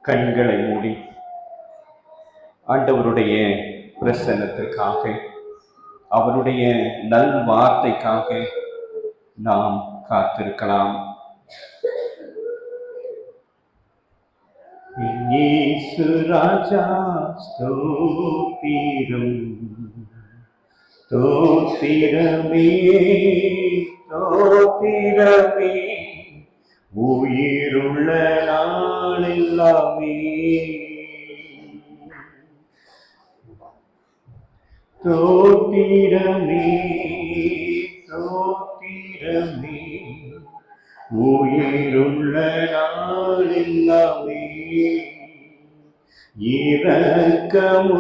கண்களை மூடி ஆண்டவருடைய பிரசன்னத்திற்காக, அவருடைய நல் வார்த்தைக்காக நாம் காத்திருக்கலாம். இயேசு ராஜா ஸ்தோத்திரம், ஸ்தோத்திரமே ஸ்தோத்திரமே, உயிருள்ள நாளெல்லாமே ஸ்தோத்திரமே ஸ்தோத்திரமே, உயிருள்ள நாளெல்லாமே. இரக்கமுள்ளவரே,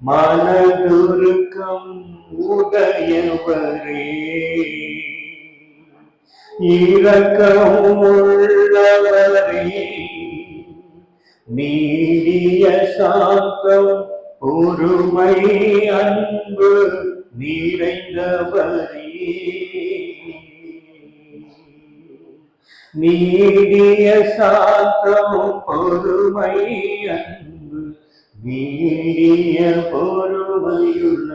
மனதுருக்கம் உடையவரே, இரக்கமுள்ளவரே, நீடிய சாந்தம் பொறுமை அன்பு நிறைந்தவரே, நீடிய சாந்தம் பொறுமை அன்பு நீடிய பொறுமையுள்ள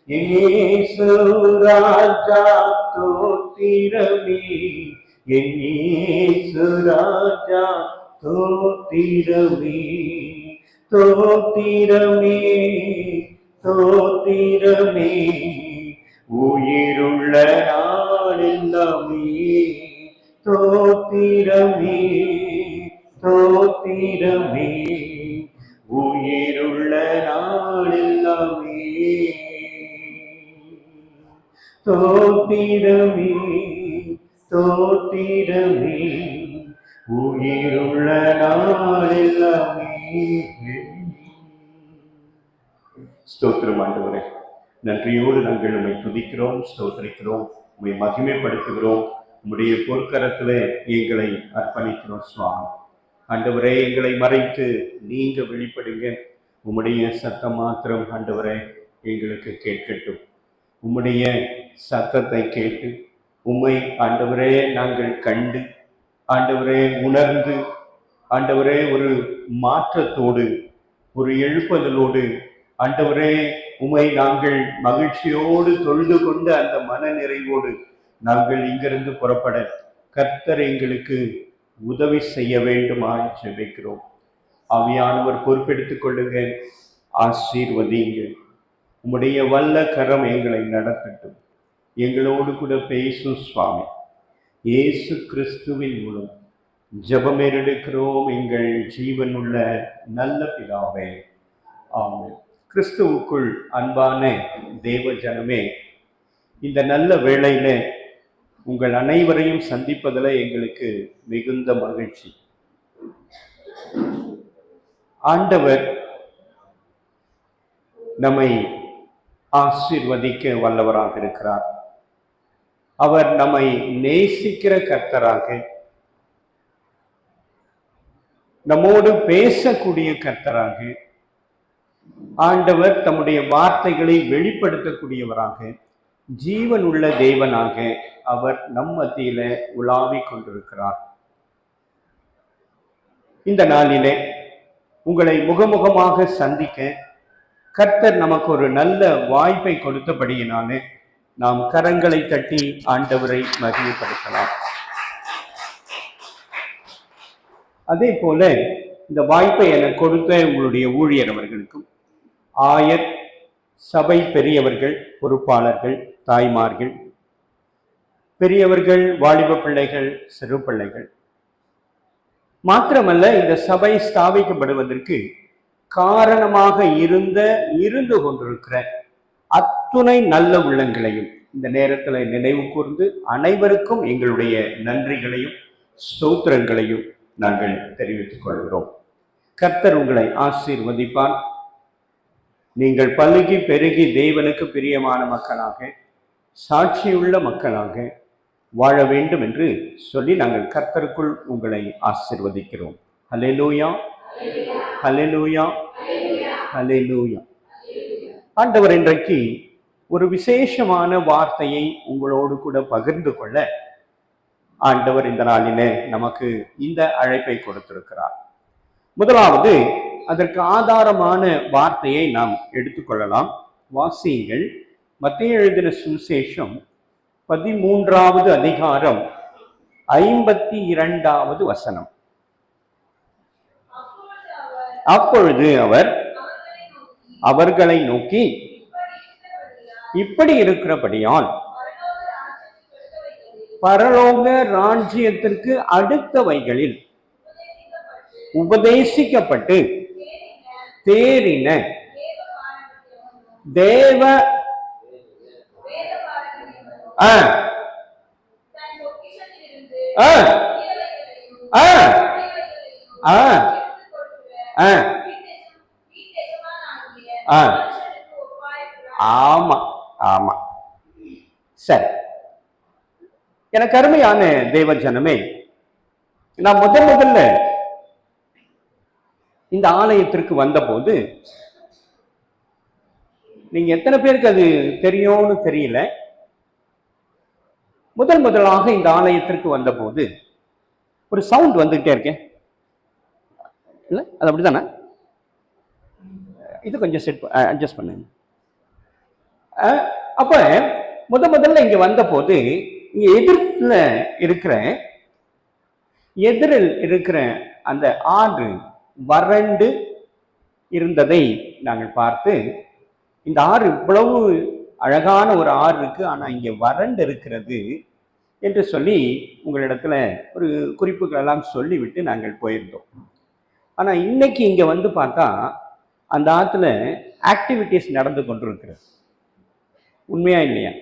இயேசு ராஜா ஸ்தோத்திரமே, என் இயேசு ராஜா ஸ்தோத்திரமே, ஸ்தோத்திரமே ஸ்தோத்திரமே, உயிருள்ள நாளெல்லாமே ஸ்தோத்திரமே ஸ்தோத்திரமே, உயிருள்ள நாளெல்லாமே ஸ்தோத்திரமே ஸ்தோத்திரமே, உயிருள்ள நாளெல்லாமே. ஸ்தோத்திரம் ஆண்டவரே, நன்றியோடு நாங்கள் உம்மை துதிக்கிறோம், ஸ்தோத்திரிக்கிறோம், உம்மை மகிமைப்படுத்துகிறோம். உம்முடைய பொற்கரத்திலே எங்களை அர்ப்பணிக்கிறோம் சுவாமி. ஆண்டவரே, எங்களை மறைத்து நீங்க வெளிப்படுங்க. உம்முடைய சத்தம் மாத்திரம் ஆண்டவரே எங்களுக்கு கேட்கட்டும். உம்முடைய சத்தத்தை கேட்டு உம்மை ஆண்டவரே நாங்கள் கண்டு, ஆண்டவரே உணர்ந்து, ஆண்டவரே ஒரு மாற்றத்தோடு, ஒரு எழுப்புதலோடு, ஆண்டவரே உம்மை நாங்கள் மகிழ்ச்சியோடு தொழுது கொண்டு அந்த மன நிறைவோடு நாங்கள் இங்கிருந்து புறப்பட கர்த்தர் எங்களுக்கு உதவி செய்ய வேண்டுமாய் ஜெபிக்கிறோம். ஆவியானவர் பொறுப்பெடுத்துக் கொள்ளுங்க, ஆசீர்வதிங்க. உம்முடைய வல்ல கரம் எங்களை நடத்தட்டும், எங்களோடு கூட பேசும் சுவாமி. இயேசு கிறிஸ்துவின் மூலம் ஜெபம் எடுக்கிறோம் எங்கள் ஜீவனுள்ள நல்ல பிதாவே, ஆமென். கிறிஸ்துவுக்குள் அன்பான தேவ ஜனமே, இந்த நல்ல வேளையில உங்கள் அனைவரையும் சந்திப்பதில் எங்களுக்கு மிகுந்த மகிழ்ச்சி. ஆண்டவர் நம்மை ஆசீர்வதிக்க வல்லவராக இருக்கிறார். அவர் நம்மை நேசிக்கிற கர்த்தராக, நம்மோடு பேசக்கூடிய கர்த்தராக, ஆண்டவர் தம்முடைய வார்த்தைகளை வெளிப்படுத்தக்கூடியவராக, ஜீவன் உள்ள தேவனாக அவர் நம் மத்தியில உலாவிக் கொண்டிருக்கிறார். இந்த நாளிலே உங்களை முகமுகமாக சந்திக்க கர்த்தர் நமக்கு ஒரு நல்ல வாய்ப்பை கொடுத்தபடியினாலே நாம் கரங்களை தட்டி ஆண்டவரை மகிமைப்படுத்தலாம். அதே போல இந்த வாய்ப்பை எனக்கு கொடுத்த உங்களுடைய ஊழியர் அவர்களுக்கும், ஆயர், சபை பெரியவர்கள், பொறுப்பாளர்கள், தாய்மார்கள், பெரியவர்கள், வாலிப பிள்ளைகள், சிறு பிள்ளைகள், மாத்திரமல்ல இந்த சபை ஸ்தாபிக்கப்படுவதற்கு காரணமாக இருந்து கொண்டிருக்கிற அத்துணை நல்ல உள்ளங்களையும் இந்த நேரத்தில் நினைவு கூர்ந்து அனைவருக்கும் எங்களுடைய நன்றிகளையும் ஸ்தோத்திரங்களையும் நாங்கள் தெரிவித்துக் கொள்கிறோம். கர்த்தர் உங்களை ஆசீர்வதிப்பார். நீங்கள் பலுகி பெருகி தேவனுக்கு பிரியமான மக்களாக, சாட்சியுள்ள மக்களாக வாழ வேண்டும் என்று சொல்லி நாங்கள் கர்த்தருக்குள் உங்களை ஆசீர்வதிக்கிறோம். ஹல்லேலூயா, ஹல்லேலூயா, ஹல்லேலூயா. ஆண்டவர் இன்றைக்கு ஒரு விசேஷமான வார்த்தையை உங்களோடு கூட பகிர்ந்து கொள்ள ஆண்டவர் இந்த நாளிலே நமக்கு இந்த அழைப்பை கொடுத்திருக்கிறார். முதலாவது அதற்கு ஆதாரமான வார்த்தையை நாம் எடுத்துக்கொள்ளலாம். வாசியுங்கள். மத்தேயு எழுதின சுவிசேஷம் 13வது அதிகாரம் 52வது வசனம். அப்பொழுது அவர் அவர்களை நோக்கி, இப்படி இருக்கிறபடியால் பரலோக ராஜ்யத்திற்கு அடுத்தவைகளில் உபதேசிக்கப்பட்டு தேறின தேவ ஆமா ஆமா சரி. எனக்கு அருமையான தேவ ஜனமே, நான் முதல்ல இந்த ஆலயத்திற்கு வந்த போது, நீங்க எத்தனை பேருக்கு அது தெரியும்னு தெரியல, முதலாக இந்த ஆலயத்திற்கு வந்த போது ஒரு சவுண்ட் வந்துகிட்டே இருக்கேன் இல்ல, அது அப்படித்தானே? இது கொஞ்சம் செட் அட்ஜஸ்ட் பண்ணுங்க. அப்ப முதல்ல இங்க வந்த போது இங்க எதிரில் இருக்கிற அந்த ஆறு வறண்டு இருந்ததை நாங்கள் பார்த்து, இந்த ஆறு இவ்வளவு அழகான ஒரு ஆறு இருக்கு, ஆனா இங்க வறண்டு இருக்கிறது என்று சொல்லி உங்களிடத்துல ஒரு குறிப்புகள் எல்லாம் சொல்லிவிட்டு நாங்கள் போயிருந்தோம். ஆனா இன்னைக்கு இங்க வந்து பார்த்தா அந்த ஆற்றுல ஆக்டிவிட்டிஸ் நடந்து கொண்டிருக்கிறது. உண்மையா இல்லையா?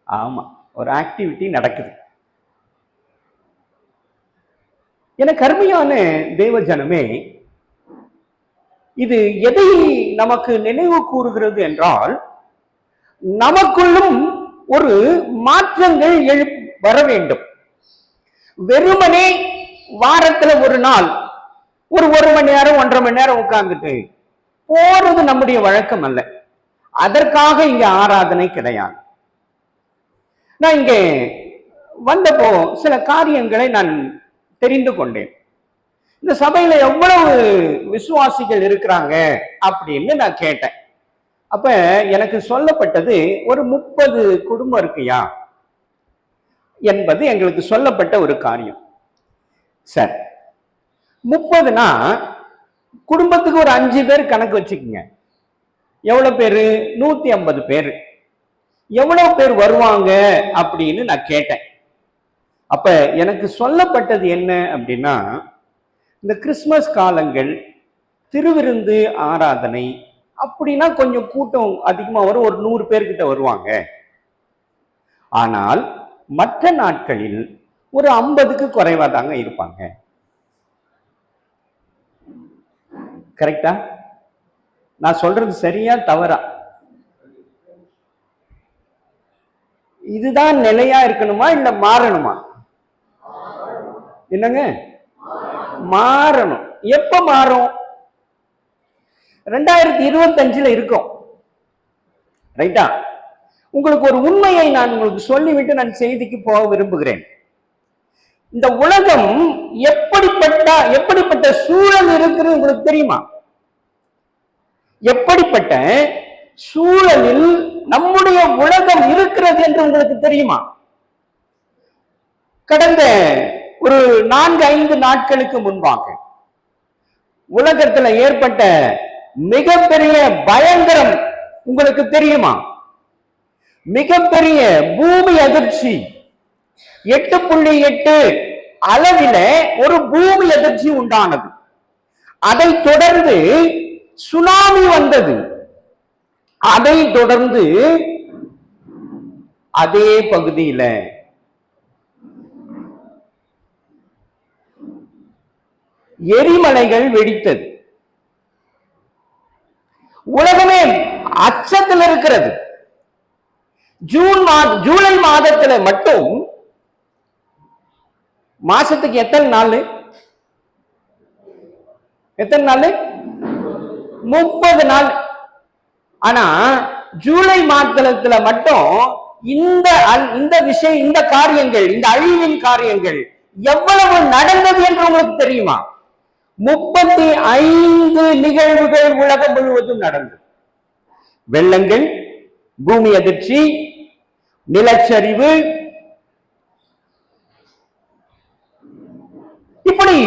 ஆமா, ஒரு ஆக்டிவிட்டி நடக்குது. எனக்கு அருமையான தேவ ஜனமே, இது எதை நமக்கு நினைவு கூறுகிறது என்றால், நமக்குள்ளும் ஒரு மாற்றங்கள் வர வேண்டும். வெறுமனே வாரத்துல ஒரு நாள் ஒரு மணி நேரம் 1.5 மணி நேரம் உட்கார்ந்துட்டு போறது நம்முடைய வழக்கம் அல்ல. அதற்காக இங்க ஆராதனை கிடையாது. நான் இங்கே வந்தப்போ சில காரியங்களை நான் தெரிந்து கொண்டேன். இந்த சபையில எவ்வளவு விசுவாசிகள் இருக்கிறாங்க அப்படின்னு நான் கேட்டேன். அப்ப எனக்கு சொல்லப்பட்டது ஒரு 30 குடும்பம் இருக்குயா என்பது எங்களுக்கு சொல்லப்பட்ட ஒரு காரியம். சரி, 30னா குடும்பத்துக்கு ஒரு 5 பேர் கணக்கு வச்சுக்கோங்க. எவ்வளவு பேரு? 150 பேரு. எவ்வளவு பேர் வருவாங்க அப்படின்னு நான் கேட்டேன். அப்ப எனக்கு சொல்லப்பட்டது என்ன அப்படின்னா, இந்த கிறிஸ்துமஸ் காலங்கள், திருவிருந்து ஆராதனை அப்படின்னா கொஞ்சம் கூட்டம் அதிகமா வரும், ஒரு 100 பேர்கிட்ட வருவாங்க. ஆனால் மற்ற நாட்களில் ஒரு 50க்கு குறைவா தாங்க இருப்பாங்க. கரெக்டா? நான் சொல்றது சரியா தவறா? இதுதான் நிலையா இருக்கணுமா இல்ல மாறணுமா? என்னங்க? மாறணும். எப்ப மாறும்? 2025 இருக்கும். ரைட்டா? உங்களுக்கு ஒரு உண்மையை நான் உங்களுக்கு சொல்லிவிட்டு நான் செய்திக்கு போக விரும்புகிறேன். இந்த உலகம் எப்படிப்பட்ட சூழல் இருக்கிறது உங்களுக்கு தெரியுமா? எப்படிப்பட்ட சூழலில் நம்முடைய உலகம் இருக்கிறது என்று உங்களுக்கு தெரியுமா? கடந்த ஒரு 4-5 நாட்களுக்கு முன்பாக உலகத்துல ஏற்பட்ட மிகப்பெரிய பயங்கரம் உங்களுக்கு தெரியுமா? மிகப்பெரிய பூமி அதிர்ச்சி, 8.8 அளவில ஒரு பூமி அதிர்ச்சி உண்டானது. அதை தொடர்ந்து சுனாமி வந்தது. அதை தொடர்ந்து அதே பகுதியில எரிமலைகள் வெடித்தது. உலகமே அச்சத்தில் இருக்கிறது. ஜூலை மாதத்துல மட்டும் மாசத்துக்கு எத்தனை நாள்? 30 நாள். ஆனா ஜூலை மாதத்துல மட்டும் இந்த விஷயம், இந்த காரியங்கள், இந்த அழிவின் காரியங்கள் எவ்வளவு நடந்தது என்று உங்களுக்கு தெரியுமா? 35 நிகழ்வுகள் உலகம் முழுவதும் நடந்தது. வெள்ளங்கள், பூமி அதிர்ச்சி, நிலச்சரிவு, இப்படி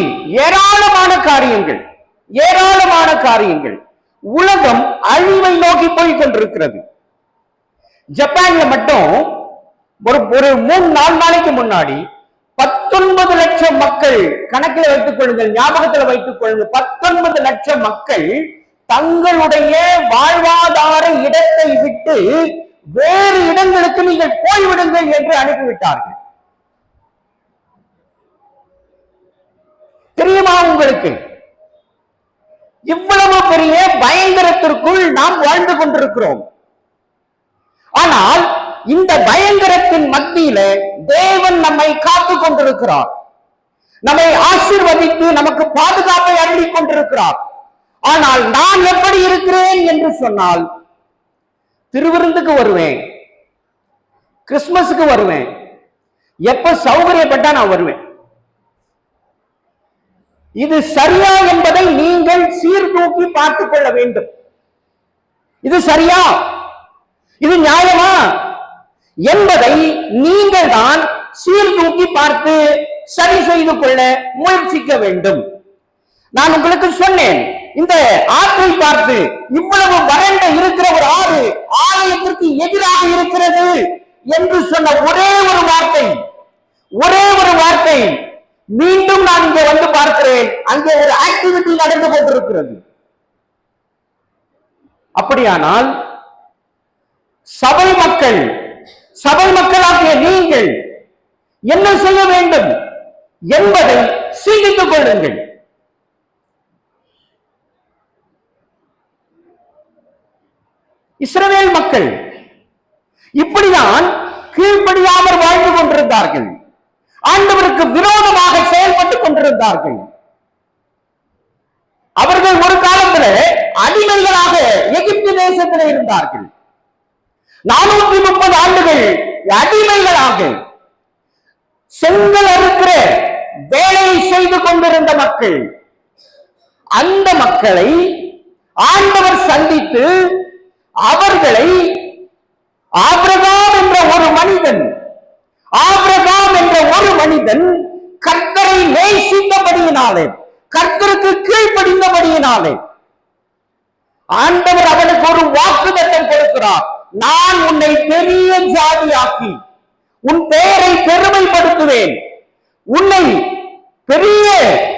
ஏராளமான காரியங்கள். உலகம் அழிவை நோக்கி போய் கொண்டிருக்கிறது. ஜப்பான்ல மட்டும் ஒரு 3-4 நாளைக்கு முன்னாடி 19 லட்சம் மக்கள், கணக்கில் வைத்துக் கொள்ளுங்கள், ஞாபகத்தில் வைத்துக் கொள்ளுங்கள், 19 லட்சம் மக்கள் தங்களுடைய வாழ்வாதார இடத்தை விட்டு வேறு இடங்களுக்கு நீங்கள் போய்விடுங்கள் என்று அனுப்பிவிட்டார்கள். தெரியுமா உங்களுக்கு? இவ்வளவு பெரிய பயங்கரத்திற்குள் நாம் வாழ்ந்து கொண்டிருக்கிறோம். ஆனால் இந்த பயங்கரத்தின் மத்தியில தேவன் நம்மை காத்துக் கொண்டிருக்கிறார், நம்மை ஆசீர்வதித்து நமக்கு பாதுகாப்பை அருளிக் கொண்டிருக்கிறார். ஆனால் நான் எப்படி இருக்கிறேன் என்று சொன்னால், திருவிருந்துக்கு வருவேன், கிறிஸ்துமஸுக்கு வருவேன், எப்ப சௌகரியப்பட்டா நான் வருவேன். இது சரியா என்பதை நீங்கள் சீர்தூக்கி பார்த்துக் கொள்ள வேண்டும். இது சரியா, இது நியாயமா என்பதை நீங்கள் தான் சீர்தூக்கி பார்த்து சரி செய்து கொள்ள முயற்சிக்க வேண்டும். நான் உங்களுக்கு சொன்னேன், இந்த ஆற்றை பார்த்து இவ்வளவு வறண்ட இருக்கிற ஒரு ஆறு ஆலயத்திற்கு எதிராக இருக்கிறது என்று சொன்ன ஒரே ஒரு வார்த்தை மீண்டும் நான் இங்கே வந்து பார்க்கிறேன், அங்கே ஒரு ஆக்டிவிட்டி நடந்து கொண்டிருக்கிறது. அப்படியானால் சபை மக்களாகிய நீங்கள் என்ன செய்ய வேண்டும் என்பதை சிந்தித்துக் கொள்ளுங்கள். இஸ்ரவேல் மக்கள் இப்படிதான் கீழ்ப்படியாமல் வாழ்ந்து கொண்டிருந்தார்கள், ஆண்டவருக்கு விரோதமாக செயல்பட்டுக் கொண்டிருந்தார்கள். அவர்கள் ஒரு காலத்தில் அடிமைகளாக எகிப்து தேசத்தில் இருந்தார்கள். 430 ஆண்டுகள் அடிமைகளாக செங்கல் அறுக்கிற வேலையை செய்து கொண்டிருந்த மக்கள். அந்த மக்களை ஆண்டவர் சந்தித்து அவர்களை ஆபிரகாம் என்ற ஒரு மனிதன் கர்த்தரை நேசித்தபடியினாலே, கர்த்தருக்கு கீழ்ப்படிந்தபடியினாலே ஆண்டவர் அவனுக்கு ஒரு வாக்குத்தத்தம் கொடுக்கிறார். நான் உன்னை பெரிய ஜாதியாக்கி உன் பெயரை பெருமைப்படுத்துவேன்,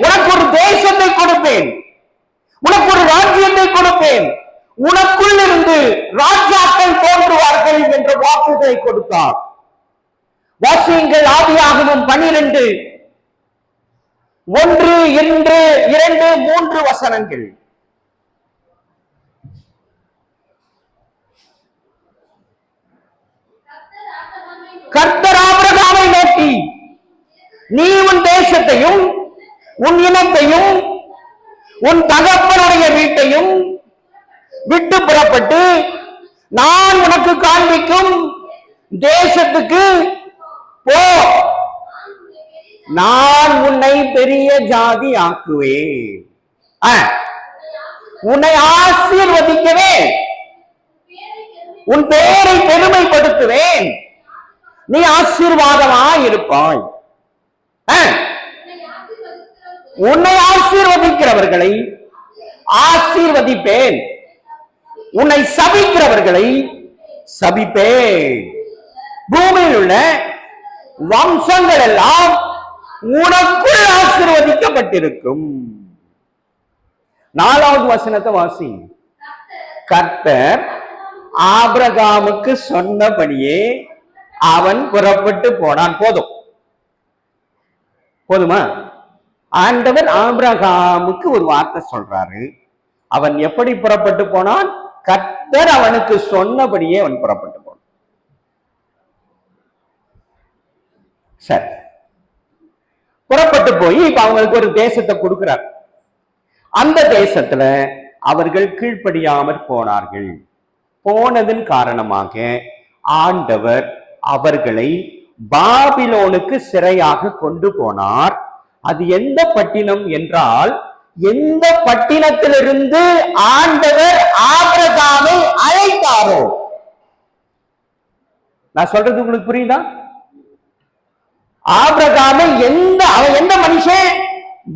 உனக்கு ஒரு தேசத்தை கொடுப்பேன், உனக்கு ஒரு ராஜ்யத்தை கொடுப்பேன், உனக்குள் இருந்து ராஜாக்கள் தோன்றுவார்கள் என்ற வாக்குறுதியை கொடுத்தார். வாசியுங்கள் ஆதியாகமம் 12 1, 2, 3 வசனங்கள். கர்த்தர் ஆபிரகாமை நோக்கி, நீ உன் தேசத்தையும் உன் இனத்தையும் உன் தகப்பனுடைய வீட்டையும் விட்டு புறப்பட்டு நான் உனக்கு காண்பிக்கும் தேசத்துக்கு போ, நான் உன்னை பெரிய ஜாதி ஆக்குவேன், உன்னை ஆசீர்வதிக்குவேன், உன் பெயரை பெருமைப்படுத்துவேன், நீ ஆசீர்வாதமாய் இருப்பாய். உன்னை ஆசீர்வதிக்கிறவர்களை ஆசீர்வதிப்பேன், உன்னை சபிக்கிறவர்களை சபிப்பேன். பூமியில் உள்ள வம்சங்கள் எல்லாம் உனக்குள் ஆசீர்வதிக்கப்பட்டிருக்கும். 4வது வசனத்தை வாசி. கர்த்தர் ஆபிரகாமுக்கு சொன்னபடியே அவன் புறப்பட்டு போனான். போதுமா? ஆண்டவர் ஆபிரகாமுக்கு ஒரு வார்த்தை சொல்றாரு. அவன் எப்படி புறப்பட்டு போனான்? கர்த்தர் அவனுக்கு சொன்னபடியே அவன் புறப்பட்டு போனான். சரி, புறப்பட்டு போய் இப்ப அவங்களுக்கு ஒரு தேசத்தை கொடுக்கிறார். அந்த தேசத்துல அவர்கள் கீழ்ப்படியாமற் போனார்கள். போனதன் காரணமாக ஆண்டவர் அவர்களை பாபிலோனுக்கு சிறையாக கொண்டு போனார். அது எந்த பட்டினம் என்றால், எந்த பட்டினத்திலிருந்து ஆண்டவர் ஆபிரகாமை அழைத்தாரோ. நான் சொல்றது உங்களுக்கு புரியுதா? ஆபிரகாமை அவன் எந்த மனுஷன்?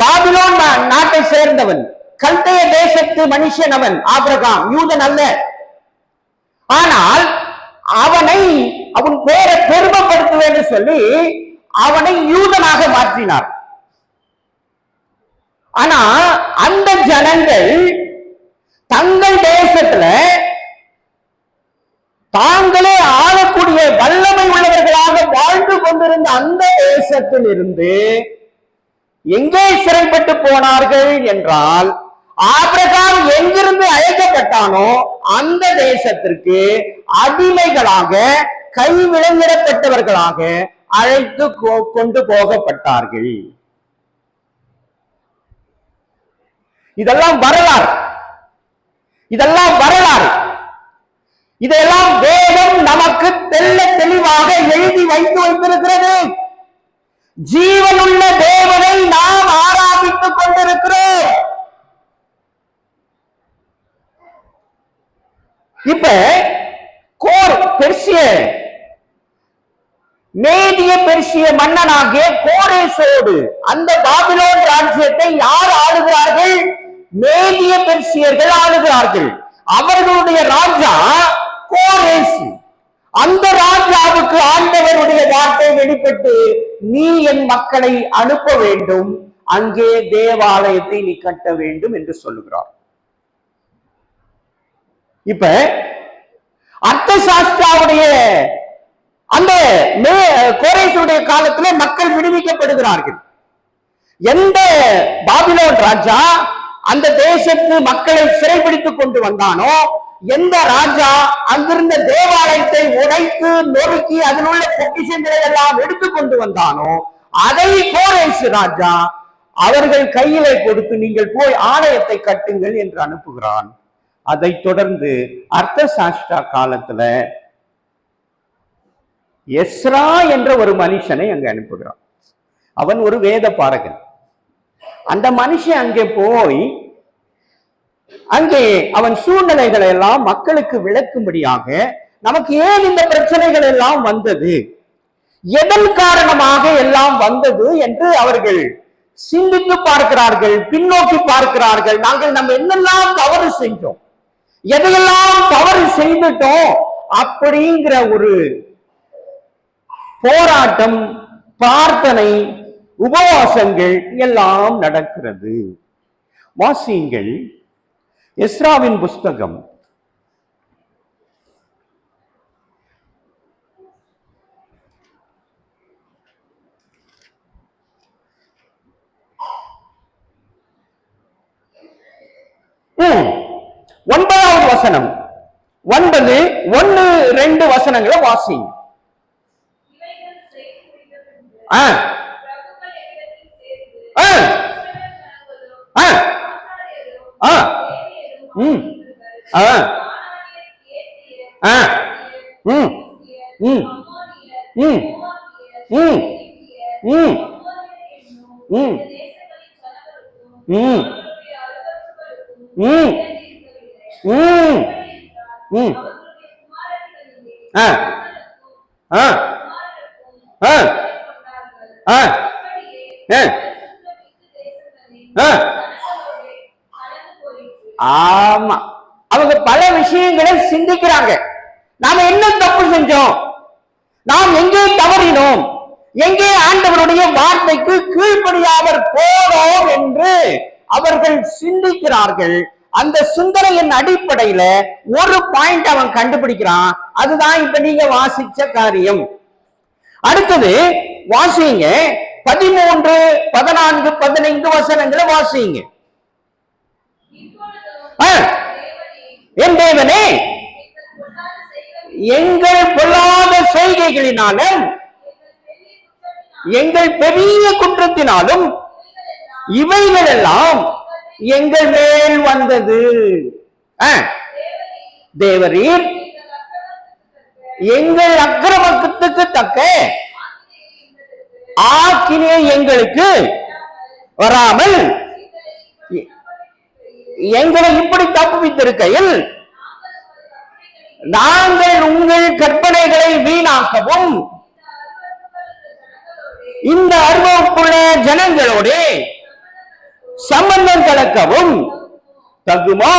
பாபிலோன் நாட்டை சேர்ந்தவன், கல்தேய தேசத்து மனுஷன் அவன். ஆபிரகாம் யூதன் அல்ல. ஆனால் அவன் பேரை பெருமைப்படுத்துவேன்னு சொல்லி அவனை யூதனாக மாற்றினார். ஆனா அந்த ஜனங்கள் தங்கள் தேசத்துல தாங்களே ஆளக்கூடிய வல்லமை உள்ளவர்களாக வாழ்ந்து கொண்டிருந்த அந்த தேசத்தில் இருந்து எங்கே சிறைப்பட்டு போனார்கள் என்றால், ஆபிரகாம் எங்கிருந்து அழைக்கப்பட்டானோ அந்த தேசத்திற்கு அடிமைகளாக, கைவிலங்கிடப்பட்டவர்களாக அழைத்து கொண்டு போகப்பட்டார்கள். இதெல்லாம் வரலாறு. இதெல்லாம் வேதம் நமக்கு தெள்ள தெளிவாக எழுதி வைத்திருக்கிறது. ஜீவனுள்ள தேவனை நாம் ஆராதித்துக் கொண்டிருக்கிறோம். இப்ப மேதிய பெர்சிய மன்னனாகிய கோரேசோடு அந்த பாபிலோன் ராஜ்யத்தை யார் ஆளுகிறார்கள்? மேதிய பெர்சியர்கள் ஆளுகிறார்கள். அவர்களுடைய ராஜா கோரேசு. அந்த ராஜாவுக்கு ஆண்டவருடைய வார்த்தை வெளிப்பட்டு, நீ என் மக்களை அனுப்ப வேண்டும், அங்கே தேவாலயத்தை நீ கட்ட வேண்டும் என்று சொல்லுகிறார். இப்ப அர்த்தசாஸ்திராவுடைய அந்த கோரேசுடைய காலத்திலே மக்கள் விடுவிக்கப்படுகிறார்கள். எந்த பாபிலோன் ராஜா அந்த தேசத்து மக்களை சிறைபிடித்துக் கொண்டு வந்தானோ, எந்த ராஜா அங்கிருந்த தேவாலயத்தை உடைத்து நொறுக்கி அதில் உள்ள பொக்கிஷங்களை எல்லாம் எடுத்துக்கொண்டு வந்தானோ, அதை கோரேசு ராஜா அவர்கள் கையிலே கொடுத்து, நீங்கள் போய் ஆலயத்தை கட்டுங்கள் என்று அனுப்புகிறான். அதை தொடர்ந்து அர்த்தசாஸ்திரா காலத்துல எஸ்ரா என்ற ஒரு மனுஷனை அங்க அனுப்புகிறான். அவன் ஒரு வேத பாரகன். அந்த மனுஷன் அங்கே போய் அங்கே அவன் சூழ்நிலைகளை எல்லாம் மக்களுக்கு விளக்கும்படியாக, நமக்கு ஏன் இந்த பிரச்சனைகள் எல்லாம் வந்தது, எதன் காரணமாக எல்லாம் வந்தது என்று அவர்கள் சிந்தித்து பார்க்கிறார்கள், பின்னோக்கி பார்க்கிறார்கள். நாங்கள் நம்ம என்னெல்லாம் தவறு செஞ்சோம், எதையெல்லாம் தவறு செய்துட்டோம் அப்படிங்கிற ஒரு போராட்டம், பிரார்த்தனை, உபவாசங்கள் எல்லாம் நடக்கிறது. வாசியுங்கள் எஸ்ராவின் புஸ்தகம் 9வது வசனம். 9, 1, 2 வசனங்களை வாசிங்க. ஆமா, அவங்க பல விஷயங்களை சிந்திக்கிறாங்க. நாம என்ன தப்பு செஞ்சோம், நாம் எங்கே தவறினோம், எங்கே ஆண்டவருடைய வார்த்தைக்கு கீழ்ப்படியாமல் போனோம் என்று அவர்கள் சிந்திக்கிறார்கள். அந்த சிந்தனையின் அடிப்படையில ஒரு பாயிண்ட் அவன் கண்டுபிடிக்கிறான். அதுதான் இப்ப நீங்க வாசிச்ச காரியம். அடுத்தது வாசிங்க 13, 14, 15 வசனங்களை வாசிங்க. என் தேவனே, எங்கள் பொல்லாத செய்கைகளினாலும் எங்கள் பெரிய குற்றத்தினாலும் இவைகள் எல்லாம் எங்கள் மேல் வந்தது. தேவரீர் எங்கள் அக்கிரமத்துக்கு தக்க ஆக்கினை எங்களுக்கு வராமல் எங்களை இப்படி தப்புவித்திருக்கையில் நாங்கள் உங்கள் கற்பனைகளை வீணாக்கவும் இந்த அருவப்புள்ள ஜனங்களோடு சம்பந்தம் கலக்கவும் தகுமோ?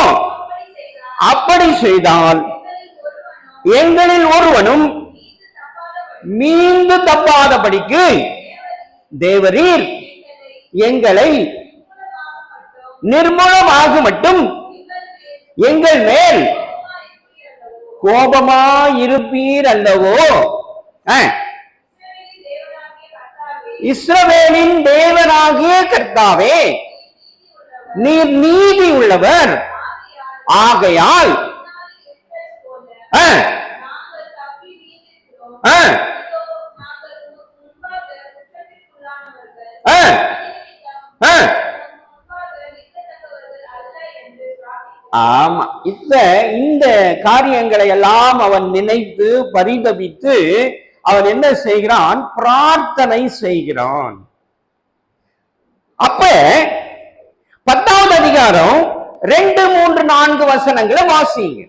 அப்படி செய்தால் எங்களில் ஒருவனும் மீண்டு தப்பாதபடிக்கு தேவரீர் எங்களை நிர்மூலமாக மட்டும் எங்கள் மேல் கோபமாயிருப்பீர் அல்லவோ? இஸ்ரவேலின் தேவனாகிய கர்த்தாவே, நீர் நீதி உள்ளவர் ஆகையால் ஆமா, இப்ப இந்த காரியங்களை எல்லாம் அவன் நினைத்து பரிதபித்து அவன் என்ன செய்கிறான்? பிரார்த்தனை செய்கிறான். அப்ப 10வது அதிகாரம் 2, 3, 4 வசனங்களை வாசிங்க.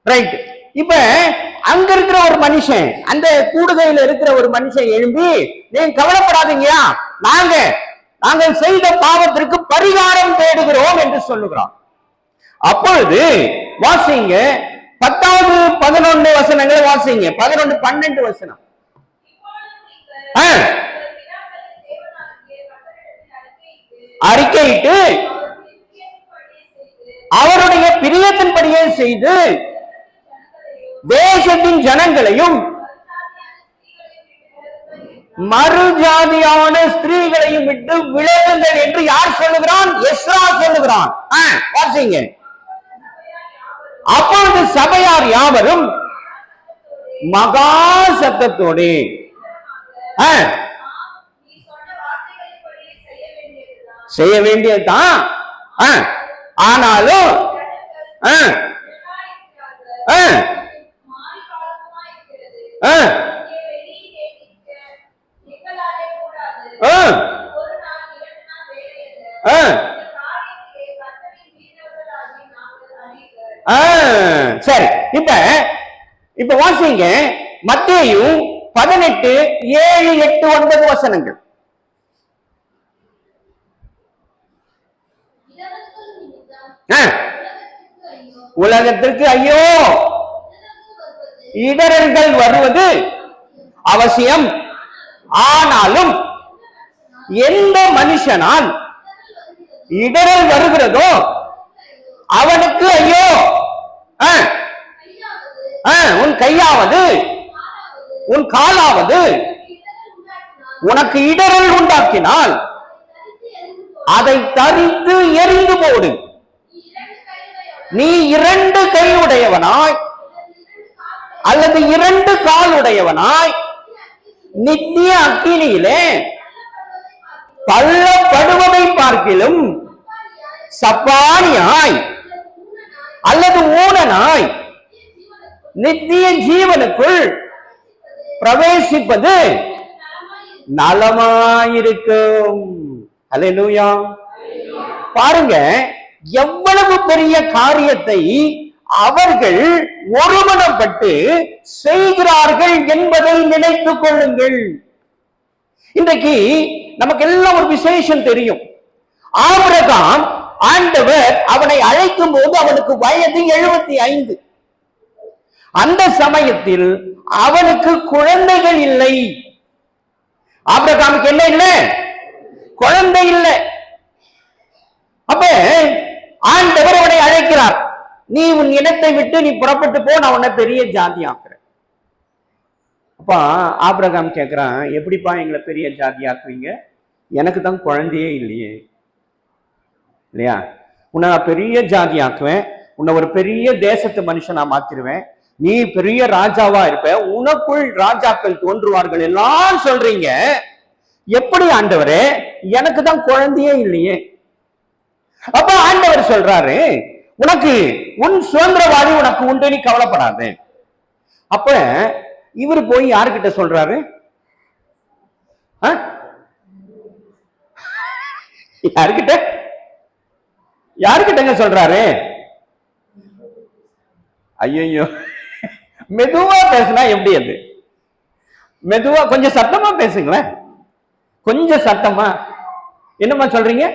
ரைட். இப்ப அங்க இருக்கிற ஒரு மனுஷன், அந்த கூடுகையில இருக்கிற ஒரு மனுஷன் எழும்பி, நீங்க கவலைப்படாதீங்கயா, நாங்கள் செய்த பாவத்திற்கு பரிகாரம் தேடுகிறோம் என்று சொல்லுகிறான். அப்பொழுது வாசிங்க 10வது 11 வசனங்களை வாசிங்க. 11, 12 வசனம். அறிக்கையிட்டு அவருடைய பிரியத்தின்படியே செய்து தேசத்தின் ஜனங்களையும் மறுஜாதியான ஸ்திரீகளையும் விட்டு விலகுங்கள் என்று யார் சொல்லுகிறான்? எஸ்ரா சொல்லுகிறான். வாசிங்க. அப்பொழுது சபையார் யாவரும் மகா சத்தத்தோடு செய்ய வேண்டியதுதான், ஆனாலும் சரி, இப்ப வாசிங்க மத்தேயு 18, 7, 8, 9 வசனங்கள். உலகத்திற்கு ஐயோ, இடரல்கள் வருவது அவசியம், ஆனாலும் எந்த மனுஷனால் இடரல் வருகிறதோ அவனுக்கு ஐயோ. உன் கையாவது உன் காலாவது உனக்கு இடரல் உண்டாக்கினால் அதை தரித்து எரிந்து போடு. நீ 2 கையுடையவனாய் அல்லது 2 காலுடையவனாய் நித்திய அக்கினியிலே தள்ளப்படுவதை பார்க்கிலும் சப்பானியாய் அல்லது ஊனனாய் நித்திய ஜீவனுக்குள் பிரவேசிப்பது நலமாயிருக்கும். அல்லேலூயா. பாருங்க, எவ்வளவு பெரிய காரியத்தை அவர்கள் ஒருமனப்பட்டு செய்கிறார்கள் என்பதை நினைத்துக் கொள்ளுங்கள். இன்றைக்கு நமக்கு எல்லாம் ஒரு விசேஷம் தெரியும். ஆபிரகாம், ஆண்டவர் அவனை அழைக்கும் போது அவனுக்கு வயது 75. அந்த சமயத்தில் அவனுக்கு குழந்தைகள் இல்லை. ஆபிரகாமுக்கு என்ன இல்லை? குழந்தை இல்லை. அப்ப ஆண்டவர் அவனை அழைக்கிறார், நீ உன் இனத்தை விட்டு நீ புறப்பட்டு போ, நான் உன்னை பெரிய ஜாதி ஆக்குறேன். அப்ப ஆபிரகாம் கேட்கிறான், எப்படிப்பா எங்களை பெரிய ஜாதி ஆக்குவீங்க? எனக்கு தான் குழந்தையே இல்லையே. இல்லையா? உன்னை நான் பெரிய ஜாதி ஆக்குவேன், உன்னை ஒரு பெரிய தேசத்து மனுஷனா மாத்திருவேன், நீ பெரிய ராஜாவா இருப்ப, உனக்குள் ராஜாக்கள் தோன்றுவார்கள் எல்லாம் சொல்றீங்க. எப்படி ஆண்டவரே, எனக்கு தான் குழந்தையே இல்லையே. அப்ப ஆண்டவர் சொல்றாரு, உனக்கு உன் சுதந்திரவாதி உனக்கு உண்டு, நீ கவலைப்படாது. அப்ப இவர் போய் யாருக்கிட்ட சொல்றாரு? யாருக்கிட்ட? யாருக்கிட்டங்க சொல்றாரு? ஐயோ, மெதுவா பேசினா எப்படி? அது மெதுவா, கொஞ்சம் சத்தமா பேசுங்களேன், கொஞ்சம் சத்தமா. என்னமா சொல்றீங்க?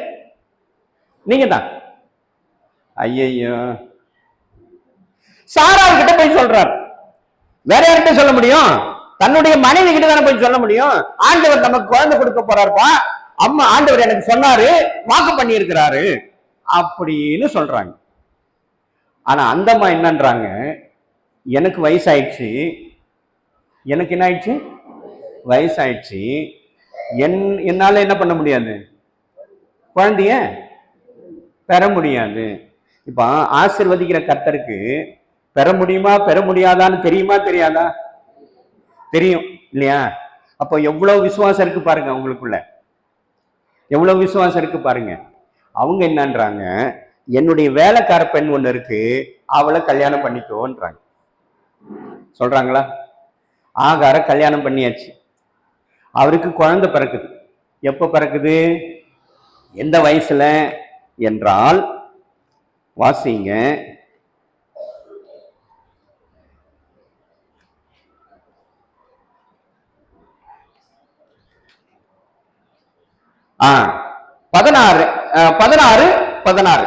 நீங்க தான். ஐயோ, சாராள் கிட்ட போய் சொல்றார். வேற யார்கிட்ட சொல்ல முடியும்? தன்னுடைய மனைவி கிட்ட தானே போய் சொல்ல முடியும். ஆண்டவர் நமக்கு குழந்தை கொடுக்க போறாருப்பா, அம்மா ஆண்டவர் எனக்கு சொன்னாரு, வாக்கு பண்ணி இருக்கிறாரு அப்படின்னு சொல்றாங்க. ஆனா அந்த அம்மா என்னன்றாங்க, எனக்கு வயசாயிடுச்சு. எனக்கு என்ன ஆயிடுச்சு? வயசாயிடுச்சு. என்னால என்ன பண்ண முடியாது? குழந்தைய பெற முடியாது. இப்ப ஆசீர்வதிக்கிற கர்த்தருக்கு பெற முடியுமா பெற முடியாதான்னு தெரியுமா தெரியாதா? தெரியும் இல்லையா? அப்போ எவ்வளவு விசுவாசம் இருக்கு பாருங்க, உங்களுக்குள்ள எவ்வளவு விசுவாசம் இருக்கு பாருங்க. அவங்க என்னன்றாங்க, என்னுடைய வேலைக்கார பெண் ஒண்ணு இருக்கு, அவளை கல்யாணம் பண்ணிக்கோன்றாங்க. சொல்றாங்களா? ஆகார கல்யாணம் பண்ணியாச்சு, அவருக்கு குழந்தை பிறக்குது. எப்ப பிறக்குது? எந்த வயசுல என்றால், வாசிங்க, பதினாறு 16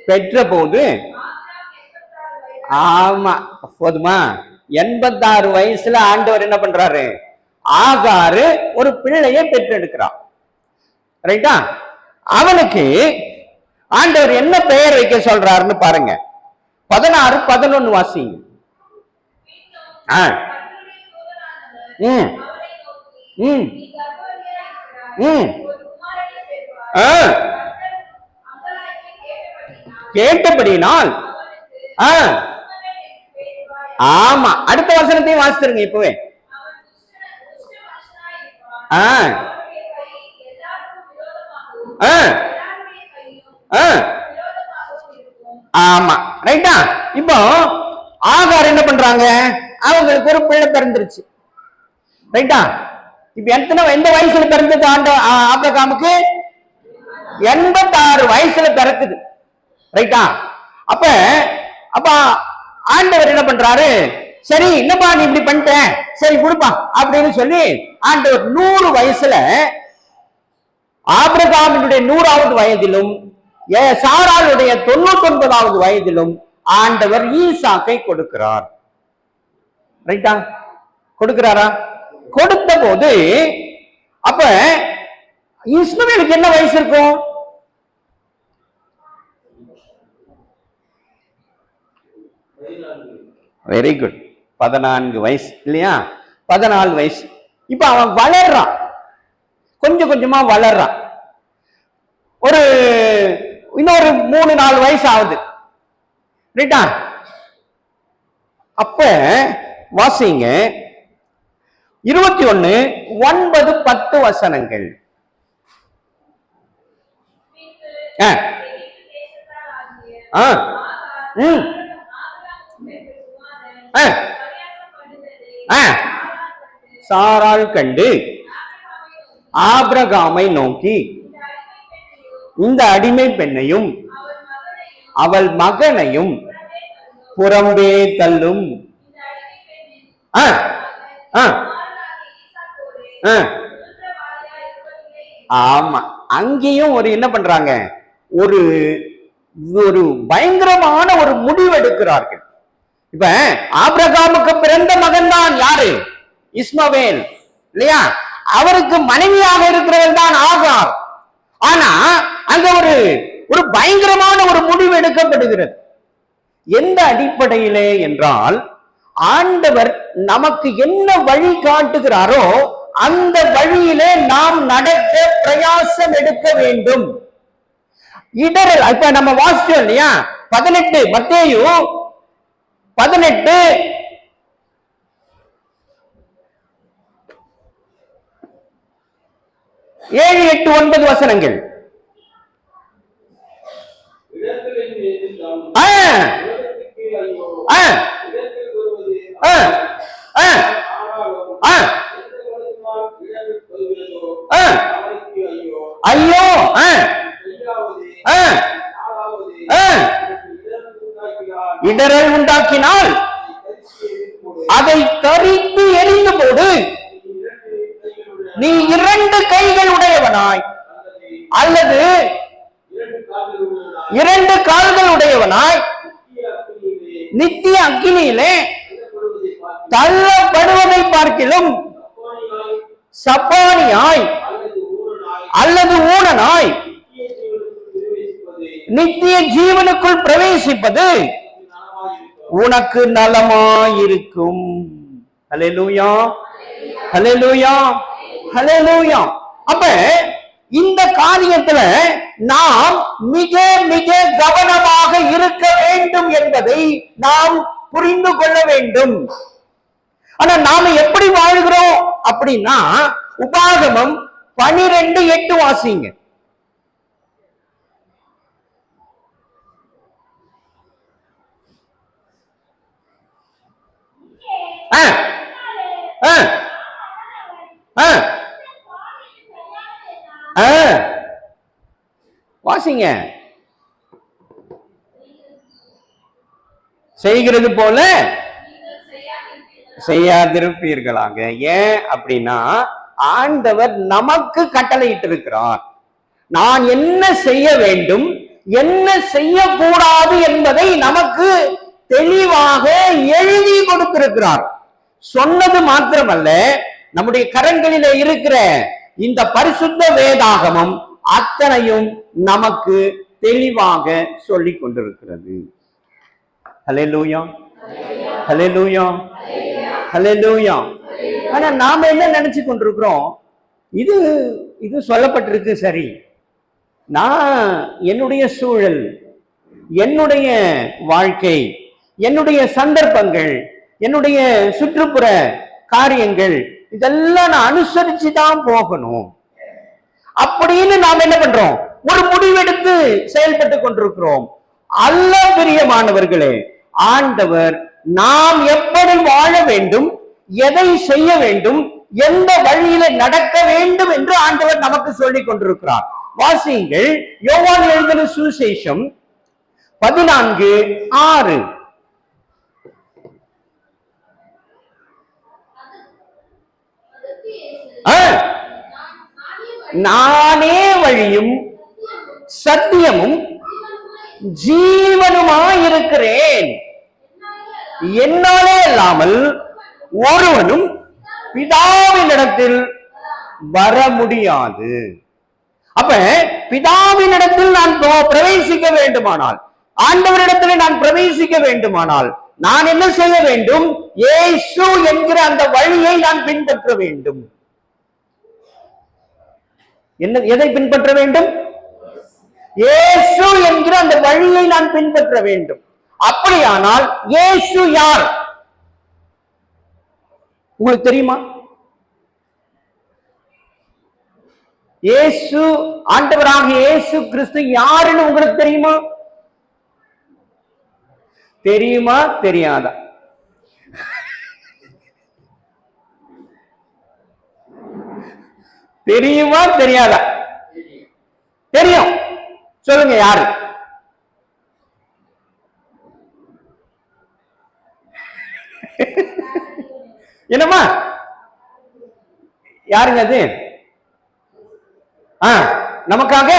பெற்ற போது, ஆமா போதுமா, 86 வயசுல ஆண்டவர் என்ன பண்றாரு? ஆகாரு ஒரு பிள்ளையை பெற்றெடுக்கிறான். ரைட்டா? அவனுக்கு ஆண்டவர் என்ன பெயர் வைக்க சொல்றாருன்னு பாருங்க. 16 11 வாசிங்க. கேட்டபடினால், ஆமா, அடுத்த வசனத்தையும் வாசித்துருங்க இப்பவே. ஆமா, ரைட்டா? இப்போ ஆகார் என்ன பண்றாங்க? அவங்களுக்கு ஒரு பிள்ளை பிறந்துருச்சு. ரைட்டா? இப்ப எந்த வயசுல பிறந்தது? ஆபிரகாமுக்கு 86 வயசுல பிறக்குது. ரைட்டா? அப்ப ஆண்டவர் என்ன பண்றாரு? சரி, என்னப்பா நீ இப்படி பண்ணிட்ட, சரி கொடுப்பா அப்படின்னு சொல்லி ஆண்டவர் 100 வயசுல, ஆபிரகாமினுடைய 100வது வயதிலும் சாராளுடைய 99வது வயதிலும் ஆண்டவர் ஈசாக்கை கொடுக்கிறார். ரைட்டா? கொடுக்கிறாரா? கொடுத்த போது அப்ப இஸ்மவேலுக்கு என்ன வயசு இருக்கும்? வெரி குட், 14 வயசு இல்லையா? 14 வயசு. இப்ப அவன் வளர்றான், கொஞ்சம் கொஞ்சமா வளர்றான். ஒரு இன்னொரு 3-4 வயசு ஆகுது. ரைட்டா? அப்ப வாசிங்க 21 9 10 வசனங்கள். சாராள் கண்டு ஆபிரகாமை நோக்கி, இந்த அடிமை பெண்ணையும் அவள் மகனையும் புறம்பே தள்ளும். ஆமா, அங்கேயும் ஒரு என்ன பண்றாங்க? ஒரு பயங்கரமான ஒரு முடிவு எடுக்கிறார்கள். இப்ப ஆபிரகாமுக்கு பிறந்த மகன் தான் யாரு? இஸ்மவேல், இல்லையா? அவருக்கு மனைவியாக இருக்கிறவள் தான் ஆகார். ஆனா அங்க ஒரு பயங்கரமான ஒரு முடிவு எடுக்கப்படுகிறது. எந்த அடிப்படையிலே என்றால், ஆண்டவர் நமக்கு என்ன வழி காட்டுகிறாரோ அந்த வழியிலே நாம் நடக்க பிரயாசம் எடுக்க வேண்டும். இடரல் இப்ப நம்ம வாசிச்சோம் இல்லையா? 18 மத்தேயு 18 7, 8, 9 வசனங்கள். ஐயோ, இடரல் உண்டாக்கினால் அதை தரித்து எரிந்து போடு. நீ 2 கைகள் உடையவனாய் அல்லது 2 கால்கள் உடையவனாய் நித்திய அக்கினியிலே தள்ளப்படுவதை பார்க்கிலும் சப்பானியாய் அல்லது ஊனனாய் நித்திய ஜீவனுக்குள் பிரவேசிப்பது உனக்கு நலமாயிருக்கும். ஹல்லேலூயா, ஹல்லேலூயா, ஹல்லேலூயா. அப்ப இந்த காரியத்துல நாம் மிக மிக கவனமாக இருக்க வேண்டும் என்பதை நாம் புரிந்து கொள்ள வேண்டும். ஆனா நாம எப்படி வாழ்கிறோம் அப்படின்னா, உபாகமம் 12:8 வாசிங்க. வாசிங்க. செய்கிறது போல செய்யாதிருப்பீர்களாக. ஏன் அப்படின்னா, ஆண்டவர் நமக்கு கட்டளையிட்டு இருக்கிறார். நான் என்ன செய்ய வேண்டும், என்ன செய்யக்கூடாது என்பதை நமக்கு தெளிவாக எழுதி கொடுத்திருக்கிறார். சொன்னது மாத்திரமல்ல, நம்முடைய கரங்களிலே இருக்கிற இந்த பரிசுத்த வேதாகமம் அத்தனையும் நமக்கு தெளிவாக சொல்லிக் கொண்டிருக்கிறது. ஹல்லேலூயா, ஹல்லேலூயா, ஹல்லேலூயா. ஆனா நாம என்ன நினைச்சு கொண்டிருக்கிறோம்? இது சொல்லப்பட்டிருக்கு, சரி, நான் என்னுடைய சூழல், என்னுடைய வாழ்க்கை, என்னுடைய சந்தர்ப்பங்கள், என்னுடைய சுற்றுப்புற காரியங்கள், இதெல்லாம் நான் அனுசரிச்சு தான் போகணும் அப்படின்னு நாம் என்ன பண்றோம்? ஒரு முடிவெடுத்து செயல்பட்டு கொண்டிருக்கிறோம். அல்ல பிரியமானவர்களே, ஆண்டவர் நாம் எப்படி வாழ வேண்டும், எதை செய்ய வேண்டும், எந்த வழியில நடக்க வேண்டும் என்று ஆண்டவர் நமக்கு சொல்லிக் கொண்டிருக்கிறார். வாசியுங்கள், யோவான் எழுதின சுவிசேஷம் 14:6. நானே வழியும் சத்தியமும் ஜீவனுமாயிருக்கிறேன், என்னாலே அல்லாமல் ஒருவனும் பிதாவினிடத்தில் வர முடியாது. அப்ப பிதாவினிடத்தில் நான் பிரவேசிக்க வேண்டுமானால், ஆண்டவரிடத்தில் நான் பிரவேசிக்க வேண்டுமானால் நான் என்ன செய்ய வேண்டும்? இயேசு என்கிற அந்த வழியை நான் பின்பற்ற வேண்டும். எதை பின்பற்ற வேண்டும்? இயேசு என்கிற அந்த வழியை நான் பின்பற்ற வேண்டும். அப்படியானால் இயேசு யார் உங்களுக்கு தெரியுமா? இயேசு, ஆண்டவராக இயேசு கிறிஸ்து யாருன்னு உங்களுக்கு தெரியுமா? தெரியுமா தெரியாதா? தெரியுமா தெரியாதா? தெரியும். சொல்லுங்க, யாரு? என்னமா யாருங்க அது? நமக்காக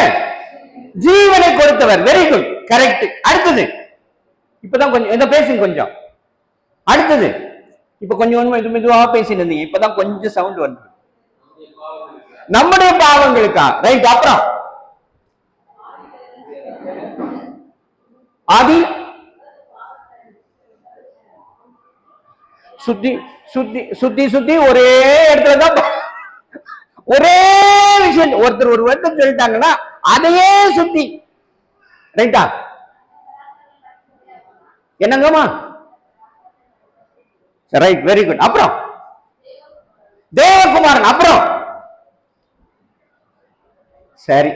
ஜீவனை கொடுத்தவர். Very good, correct. அடுத்தது இப்பதான் கொஞ்சம் பேசுங்க கொஞ்சம். அடுத்தது இப்ப கொஞ்சம் மெதுவா பேசிட்டு இருந்தீங்க, இப்பதான் கொஞ்சம் சவுண்ட் வருது. நம்முடைய பாவங்களுக்கா, ரைட். அப்புறம் ஆதி சுத்தி சுத்தி சுத்தி சுத்தி ஒரே இடத்துலதான் ஒரே விஷயம், ஒருத்தர் ஒரு வருத்தம் சொல்லிட்டாங்கன்னா அதையே சுத்தி, ரைட்டா? என்னங்கம்மா? Right, very good. அப்புறம் தேவகுமாரன். அப்புறம் சரி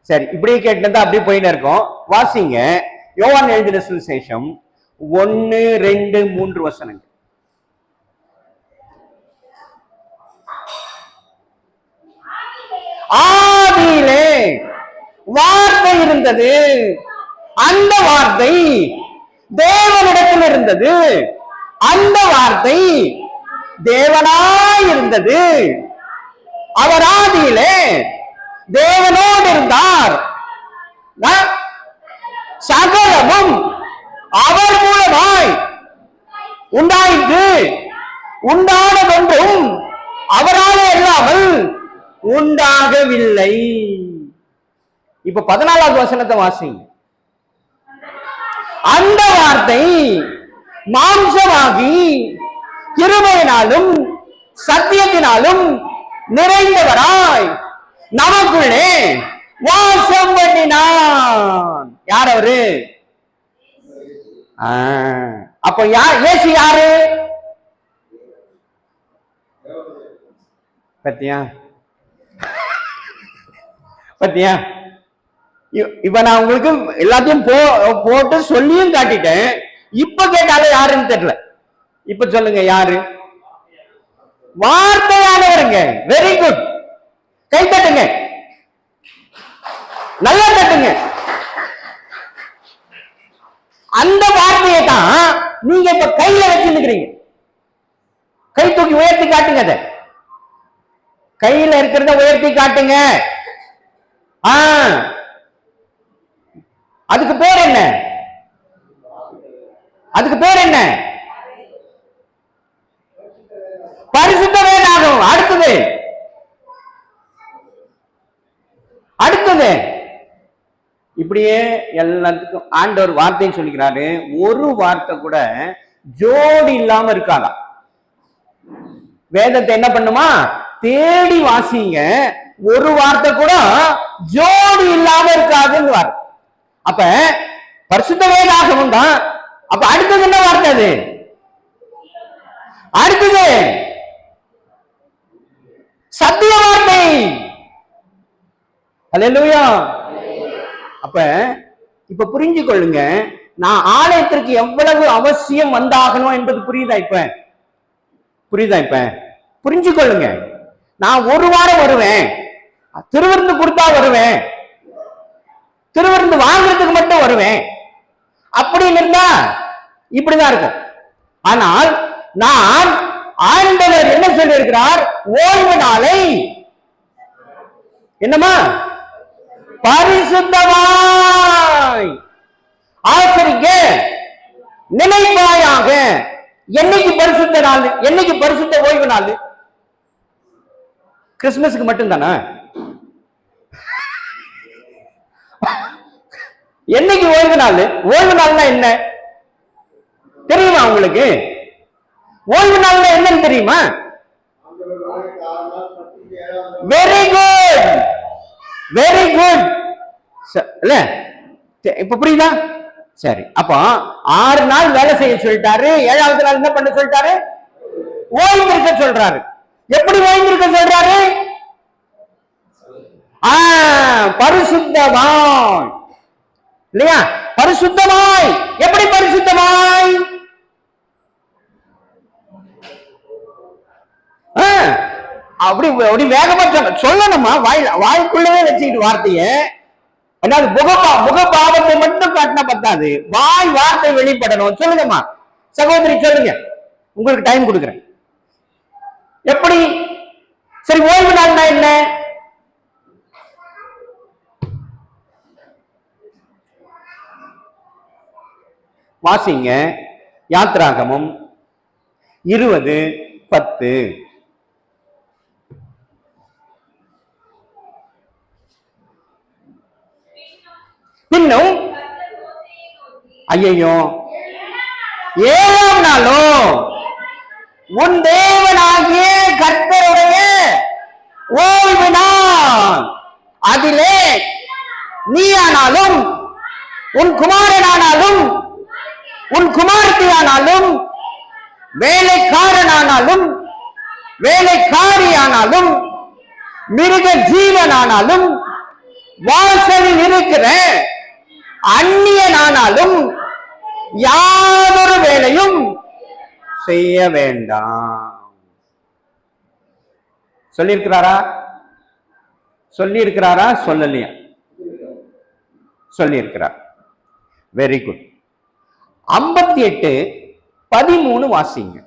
சரி, இப்படியே கேட்டு அப்படியே போயின்னு இருக்கோம். வாசிங்க யோவான் எழுதின சுவிசேஷம் 1, 2, 3 வசனங்கள். ஆதியிலே வார்த்தை இருந்தது, அந்த வார்த்தை தேவனிடத்தில் இருந்தது, அந்த வார்த்தை தேவனாய் இருந்தது, அவர் ஆதியிலே தேவனோடு இருந்தார், சகலமும் அவர் மூலமாய் உண்டாயிற்று, உண்டானதொன்றும் அவராலே இல்லாமல் உண்டாகவில்லை. இப்ப 14வது வசனத்தை வாசிங்க. அந்த வார்த்தை மாம்சமாகி கிருபையினாலும் சத்தியத்தினாலும் நிறைந்தவராய் நமக்குள்ளே வாசம் பண்ணினான். யார் அவரு? அப்ப இயேசு யாரு? பத்தியா பத்தியா? இப்ப நான் உங்களுக்கு எல்லாத்தையும் போட்டு சொல்லியும் காட்டிட்டேன். இப்ப கேட்டாலும் யாருன்னு தெரியல. இப்ப சொல்லுங்க, யாரு? வார்த்தையானவருங்க. வெரி குட், கை தட்டுங்க, நல்லா தட்டுங்க. அந்த வார்த்தையை தான் நீங்க இப்ப கையில வச்சிருக்கிறீங்க. கை தூக்கி உயர்த்தி காட்டுங்க, அதை கையில இருக்கிறத உயர்த்தி காட்டுங்க. அதுக்கு பேர் என்ன? அதுக்கு பேர் என்ன? பரிசுத்த வேதாகம். அடுத்தது அடுத்தது இப்படியே எல்லாத்துக்கும் ஆண்டவர் வார்த்தைன்னு சொல்லிக்கிறாரு. ஒரு வார்த்தை கூட ஜோடி இல்லாம இருக்காதா? வேதத்தை என்ன பண்ணுமா? தேடி வாசிங்க, ஒரு வார்த்தை கூட ஜோடி இல்லாம இருக்காதுன்னு. அப்ப பரிசுத்த வேதாகமும் தான். அப்ப அடுத்தது என்ன வார்த்தை? அது அடுத்தது சத்திய வார்த்தை. அல்லேலூயா. அப்ப இப்ப புரிஞ்சு கொள்ளுங்க, நான் ஆலயத்திற்கு எவ்வளவு அவசியம் வந்தாகணும் என்பது புரியுதா? இப்ப புரிஞ்சு கொள்ளுங்க. நான் ஒரு வாரம் வருவேன், திருவிருந்து கொடுத்தா வருவேன், திருவிருந்து வாங்குறதுக்கு மட்டும் வருவேன் அப்படின்னு இருந்தா இப்படிதான் இருக்கும். ஆனால் நான் ஆண்டவர் என்ன சொல்லி இருக்கிறார்? ஓய்வு நாளை என்னமா பரிசுத்தமாய் ஆசரிக்க நினைப்பாயாக. என்னைக்கு பரிசுத்த நாள்? என்னைக்கு பரிசுத்த ஓய்வு நாள்? கிறிஸ்துமஸ்க்கு மட்டும்தானா? என்னைக்கு ஓய்வு நாள்? ஓய்வு நாள்னா என்ன தெரியுமா உங்களுக்கு? ஓய்வு நாள்னா என்னன்னு தெரியுமா? Very good, very good. இப்ப புரியுதா? சரி, அப்ப 6 நாள் வேலை செய்ய சொல்லிட்டாரு, 7வது நாள் என்ன பண்ண சொல்லிட்டாரு? ஓய்வு இருக்க சொல்றாரு. எப்படி ஓய்வு இருக்க சொல்றாரு? பரிசுத்தமாய், இல்லையா? பரிசுத்தமாய். எப்படி பரிசுத்தமாய்? அப்படி வேகமா சொல்லணுமா? வாய்க்குள்ளவே வச்சுக்கிட்டு வார்த்தைய முகபாவத்தை மட்டும் காட்டினா பத்தாது, வாய் வார்த்தை வெளிப்படணும். சொல்லுங்கம்மா சகோதரி, சொல்லுங்க, உங்களுக்கு டைம் கொடுக்குறேன். எப்படி? சரி, ஓய்வு நாள்னா என்ன? வாசிங்க யாத்ராகமம் 20, 10. பின்னும் ஐயோ 7ஆம் நாளும் உன் தேவனாகிய கர்த்தருடைய ஓய்வு நாள், அதிலே நீயானாலும் உன் குமாரனானாலும் உன் குமாரத்தியானாலும் வேலைக்காரனானாலும் வேலைக்காரியானாலும் மிருக ஜீவனானாலும் வாசலில் இருக்கிற அந்நியனானாலும் யாதொரு வேலையும் செய்ய வேண்டாம். சொல்லியிருக்கிறாரா? சொல்லியிருக்கிறாரா? சொல்லலையா? சொல்லியிருக்கிறார். Very good. 58:13 வாசிங்க.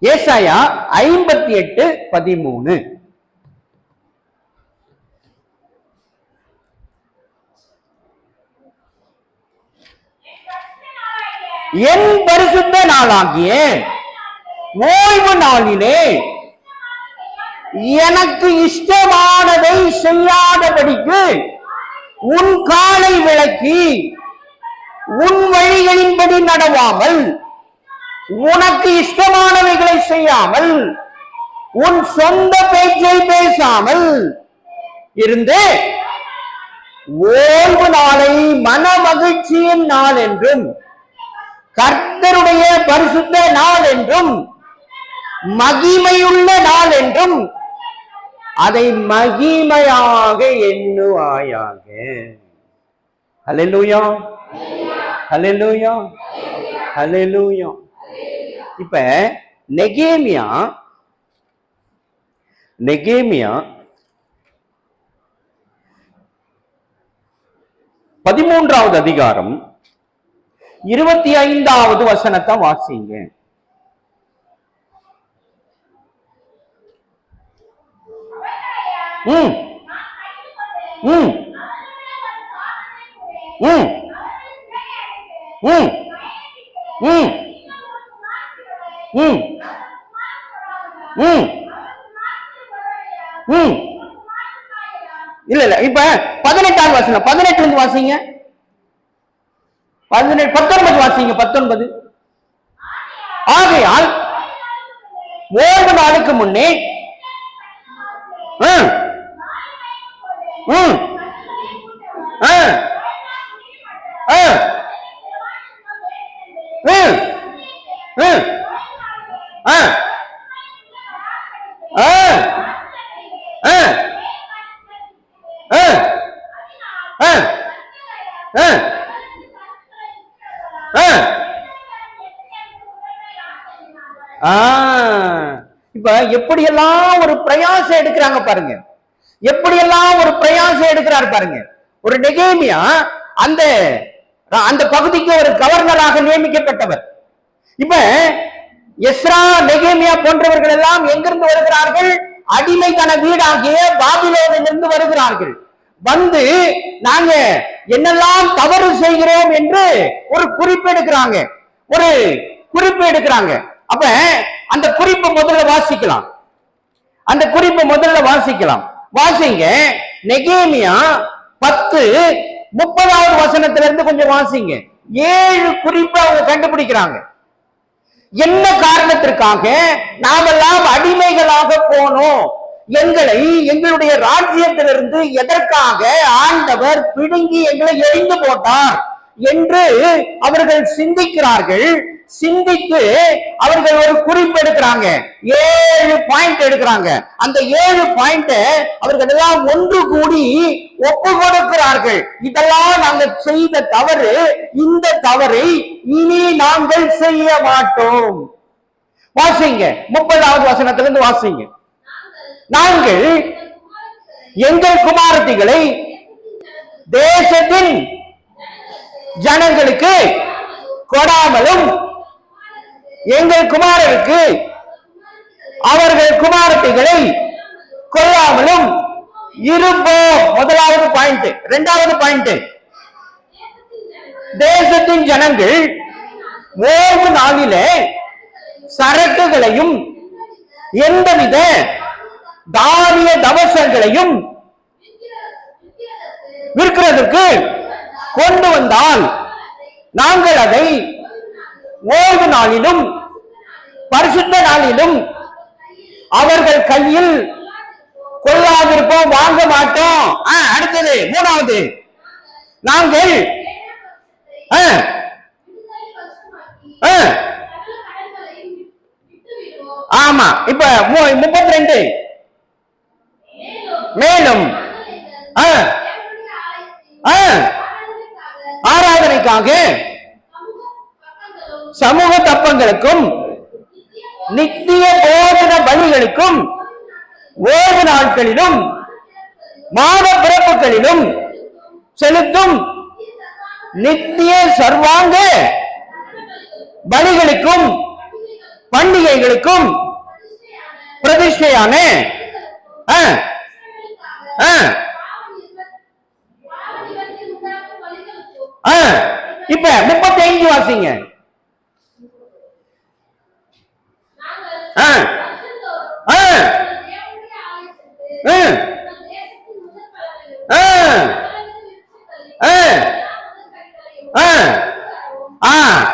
ஏசாயா 58:13. என் பரிசுத்த நாளாகிய ஓய்வு நாளிலே எனக்கு இஷ்டமானதை செய்யாதபடிக்கு உன் காலை விளக்கி உன் வழிகளின்படி நடவாமல், உனக்கு இஷ்டமானவைகளை செய்யாமல், உன் சொந்த பேச்சை பேசாமல் இருந்து ஓய்வு நாளை மன மகிழ்ச்சியின் நாள் என்றும் கர்த்தருடைய பரிசுத்த நாள் என்றும் மகிமையுள்ள நாள் என்றும் அதை மகிமையாக எண்ணுவாயாக. ஹல்லேலூயா, ஹல்லேலூயா, ஹல்லேலூயா. இப்ப நெகேமியா 13வது அதிகாரம் 25வது வசனத்தை வாசிங்க. ம் ம் ம் ம் ம் ம் ம் ம் இல்ல இப்ப 18வது வசனம் 18 வாசிங்க. 19 வாசிங்க. 19. ஆகையால் ஓய்வு நாளுக்கு முன்னே இப்ப எப்படியெல்லாம் ஒரு பிரயாசம் எடுக்கிறாங்க பாருங்க, எப்படியெல்லாம் ஒரு பிரயாசம் எடுக்கிறார் பாருங்க. ஒரு நெகேமியா அந்த அந்த பகுதிக்கு ஒரு கவர்னராக நியமிக்கப்பட்டவர். இப்ப எஸ்ரா, நெகேமியா போன்றவர்கள் எல்லாம் எங்கிருந்து வருகிறார்கள்? அடிமைத்தன வீடாகிய பாபிலோனிலிருந்து வருகிறார்கள். வந்து நாங்க என்னெல்லாம் தவறு செய்கிறோம் என்று ஒரு குறிப்பு எடுக்கிறாங்க, ஒரு குறிப்பு எடுக்கிறாங்க. அப்ப அந்த குறிப்பு முதல்ல வாசிக்கலாம், அந்த குறிப்பு முதல்ல வாசிக்கலாம். வாசிங்க. நெகேமியா 10:30வது வசனத்திலிருந்து கொஞ்சம் வாசிங்க. 7 குறிப்பு அவங்க கண்டுபிடிக்கிறாங்க. என்ன காரணத்திற்காக நாமெல்லாம் அடிமைகளாக போனோம், எங்களை எங்களுடைய ராஜ்யத்திலிருந்து எதற்காக ஆண்டவர் பிடுங்கி எங்களை எரிந்து போட்டார் என்று அவர்கள் சிந்திக்கிறார்கள். சிந்தித்து அவர்கள் ஒரு குறிப்பு எடுக்கிறாங்க, 7 பாயிண்ட் எடுக்கிறாங்க. அந்த 7 பாயிண்ட் அவர்கள் எல்லாம் ஒன்று கூடி ஒப்பு கொடுக்கிறார்கள். இதெல்லாம் நாங்கள் செய்த தவறு, இந்த தவறை இனி நாங்கள் செய்ய மாட்டோம். வாசிங்க. 30வது வசனத்திலிருந்து வாசிங்க. நாங்கள் எங்கள் குமாரத்திகளை தேசத்தின் ஜனங்களுக்கு கொடாமலும் எங்கள் குமாரருக்கு அவர்கள் குமாரத்திகளை கொள்ளாமலும் இருப்போம். முதலாவது பாயிண்ட். இரண்டாவது பாயிண்ட், தேசத்தின் ஜனங்கள் ஓய்வு நாளிலே சரக்குகளையும் எந்தவித தானிய தவசங்களையும் விற்கிறதுக்கு கொண்டு வந்தால் நாங்கள் அதை ஓய்வு நாளிலும் பரிசுத்த நாளிலும் அவர்கள் கையில் கொள்ளாதிருப்போம், வாங்க மாட்டோம். அடுத்தது மூணாவது, நாங்கள் ஆமா இப்ப 32 மேலும் ஆராதனைக்காக சமூக தப்பங்களுக்கும் நித்திய போதன பலிகளுக்கும் ஓய்வு நாட்களிலும் மாத பிறப்புகளிலும் செலுத்தும் நித்திய சர்வாங்க பலிகளுக்கும் பண்டிகைகளுக்கும் பிரதிஷ்டையான இப்ப 35 வாசிங்க.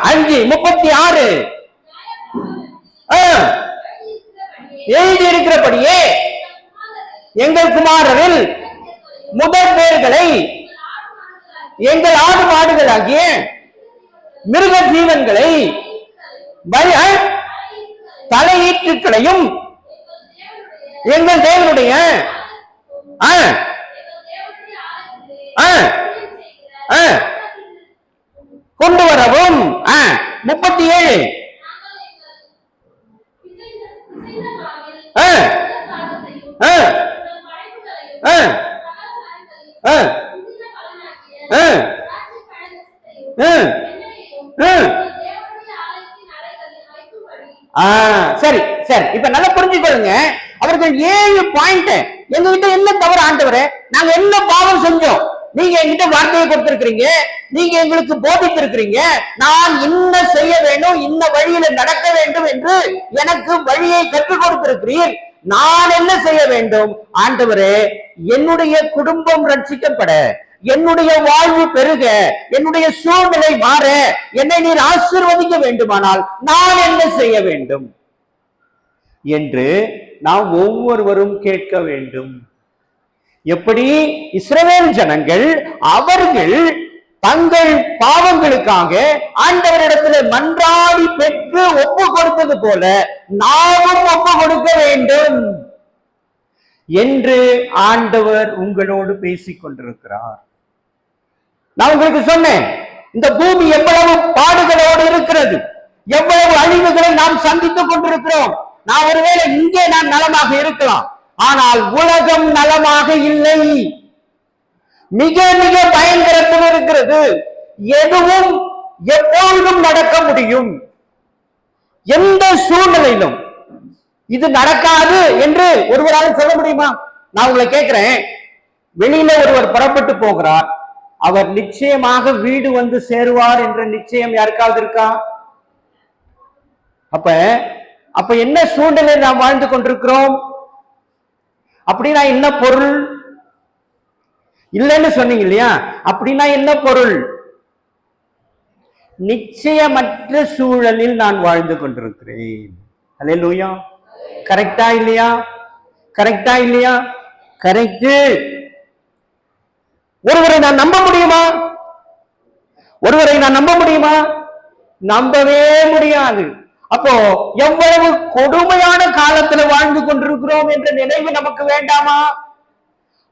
அஞ்சு 36 எழுதி இருக்கிறபடியே எங்கள் குமாரரில் முதல் பேர்களை எங்கள் ஆடு மாடுகளாகிய மிருக ஜீவன்களை தலையீட்டுகளையும் எங்கள் தேவனுடைய கொண்டு வரவும். 37 சரி சரி, இப்ப நல்லா புரிஞ்சுக்கொள்ளுங்க. அவர்கள் 7 பாயிண்ட், எங்ககிட்ட என்ன தவறு ஆண்டவரே, நாங்க என்ன பாவம் செஞ்சோம், நீங்க என்கிட்ட வார்த்தையை கொடுத்திருக்கிறீங்க, நீங்க எங்களுக்கு போதித்திருக்கிறீங்க, நான் என்ன செய்ய வேண்டும், இந்த வழியில நடக்க வேண்டும் என்று எனக்கு வழியை கற்றுக் கொடுத்திருக்கிறீர், நான் என்ன செய்ய வேண்டும் ஆண்டவரே? என்னுடைய குடும்பம் ரட்சிக்கப்பட, என்னுடைய வாழ்வு பெருக, என்னுடைய சூழ்நிலை மாற, என்னை நீர் ஆசீர்வதிக்க வேண்டுமானால் நான் என்ன செய்ய வேண்டும் என்று நாம் ஒவ்வொருவரும் கேட்க வேண்டும். எப்படி இஸ்ரவேல் ஜனங்கள் அவர்கள் தங்கள் பாவங்களுக்காக ஆண்டவரிடத்தில் மன்றாடி பெற்று ஒப்பு கொடுத்தது போல நாமும் ஒப்பு கொடுக்க வேண்டும் என்று ஆண்டவர் உங்களோடு பேசிக் கொண்டிருக்கிறார். நான் உங்களுக்கு சொன்னேன், இந்த பூமி எவ்வளவு பாடுகளோடு இருக்கிறது, எவ்வளவு அழிவுகளை நாம் சந்தித்துக் கொண்டிருக்கிறோம். நான் ஒருவேளை இங்கே நான் நலமாக இருக்கலாம், ஆனால் உலகம் நலமாக இல்லை, மிக மிக பயங்கரத்தில் இருக்கிறது. எதுவும் எப்பொழுதும் நடக்க முடியும், எந்த சூழ்நிலையிலும் இது நடக்காது என்று ஒருவரால் சொல்ல முடியுமா? நான் உங்களை கேட்கிறேன், வெளியில ஒருவர் புறப்பட்டு போகிறார், அவர் நிச்சயமாக வீடு வந்து சேருவார் என்ற நிச்சயம் யாருக்காவது இருக்கா? அப்ப என்ன சூழ்நிலை நாம் வாழ்ந்து கொண்டிருக்கிறோம்? அப்படின்னா என்ன பொருள்? இல்லைன்னு சொன்னீங்க இல்லையா? அப்படின்னா என்ன பொருள்? நிச்சயமற்ற சூழலில் நான் வாழ்ந்து கொண்டிருக்கிறேன். அல்லேலூயா. கரெக்டா இல்லையா? கரெக்டா இல்லையா? கரெக்ட். ஒருவரை நான் நம்ப முடியுமா? ஒருவரை நான் நம்ப முடியுமா? நம்பவே முடியாது. அப்போ எவ்வளவு கொடுமையான காலத்துல வாழ்ந்து கொண்டிருக்கிறோம் என்ற நினைவு நமக்கு வேண்டாமா?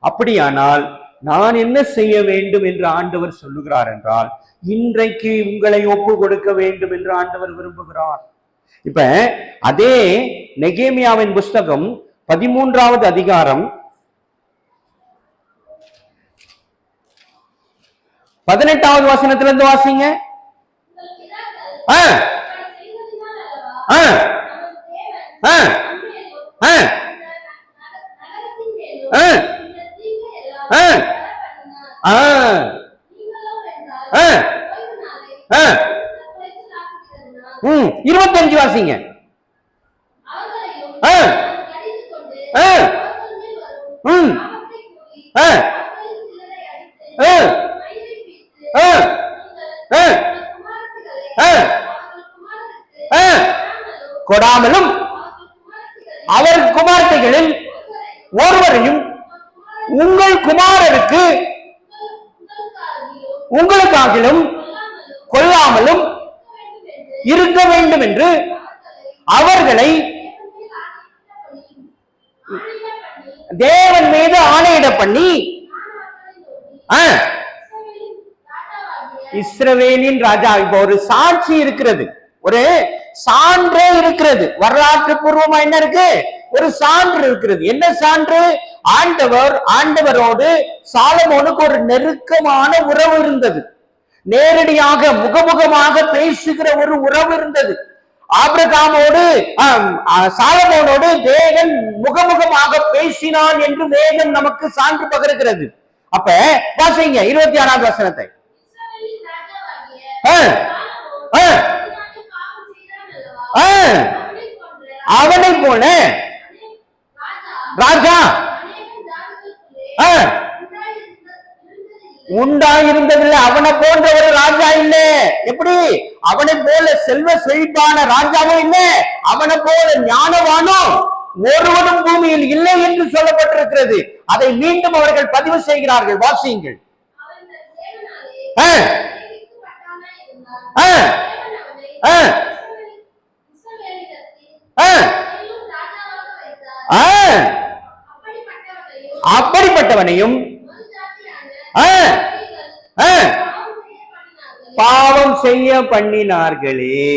அப்படியானால் நான் என்ன செய்ய வேண்டும் என்று ஆண்டவர் சொல்லுகிறார் என்றால், இன்றைக்கு உங்களை ஒப்பு கொடுக்க வேண்டும் என்று ஆண்டவர் விரும்புகிறார். இப்ப அதே நெகேமியாவின் புஸ்தகம் 13வது அதிகாரம் 18வது வசனத்திலிருந்து வாசிங்க. கொடாமலும் அவர் குமார்த்தைகளில் ஒருவரையும் உங்கள் குமாரருக்கு உங்களுக்காகிலும் கொள்ளாமலும் இருக்க வேண்டும் என்று அவர்களை தேவன் மீது ஆணையிட பண்ணி இஸ்ரவேலின் ராஜா. இப்ப ஒரு சாட்சி இருக்கிறது, ஒரு சான்றே இருக்கிறது, வரலாற்று பூர்வமா என்ன இருக்கு, ஒரு சான்று இருக்கிறது. என்ன சான்று? ஆண்டவரோடு சாலமோனுக்கு ஒரு நெருக்கமான உறவு இருந்தது, நேரடியாக முகமுகமாக பேசுகிற ஒரு உறவு இருந்தது. ஆபிரகாமோடு சாலமோனோடு தேவன் முகமுகமாக பேசினான் என்று வேதம் நமக்கு சான்று பகருகிறது. அப்ப வாசிங்க 26வது வசனத்தை. அவனை போல ராஜா உண்டாயிருந்ததில்லை, அவனை போன்ற ஒரு ராஜா இல்லை. எப்படி? அவனை போல செல்வ செழிப்பான ராஜாவும் இல்லை, அவனை போல ஞானவானும் ஒருவனும் பூமியில் இல்லை என்று சொல்லப்பட்டிருக்கிறது. அதை மீண்டும் அவர்கள் பதிவு செய்கிறார்கள். வாசியுங்கள். அப்படிப்பட்டவனையும் பாவம் செய்ய பண்ணினார்களே.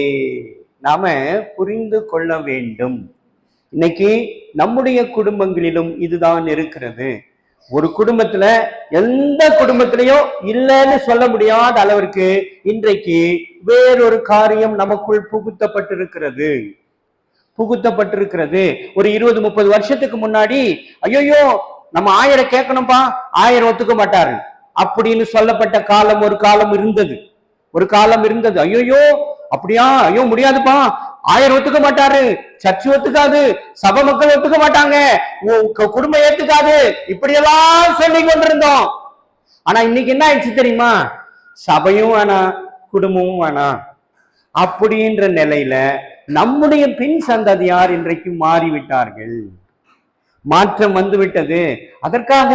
நாம புரிந்து கொள்ள வேண்டும். இன்னைக்கு நம்முடைய குடும்பங்களிலும் இதுதான் இருக்கிறது. ஒரு குடும்பத்துல, எந்த குடும்பத்திலையும் இல்லைன்னு சொல்ல முடியாத அளவிற்கு இன்றைக்கு வேறொரு காரியம் நமக்குள் புகுத்தப்பட்டிருக்கிறது. ஒரு 20-30 வருஷத்துக்கு முன்னாடி ஐயோ நம்ம 1000 கேட்கணும்பா, 1000 ஒத்துக்க மாட்டாரு அப்படின்னு சொல்லப்பட்ட காலம் ஒரு காலம் இருந்தது. ஐயோ அப்படியா, ஐயோ முடியாதுப்பா, 1000 ஒத்துக்க மாட்டாரு, சர்ச்சு ஒத்துக்காது, சபை மக்கள் ஒத்துக்க மாட்டாங்க, குடும்பம் ஏத்துக்காது, இப்படியெல்லாம் சொல்லி கொண்டிருந்தோம். ஆனா இன்னைக்கு என்ன ஆயிடுச்சு தெரியுமா? சபையும் வேணா, குடும்பமும் வேணா அப்படின்ற நிலையில நம்முடைய பின் சந்ததியார் இன்றைக்கு மாறிவிட்டார்கள். மாற்றம் வந்து விட்டது. அதற்காக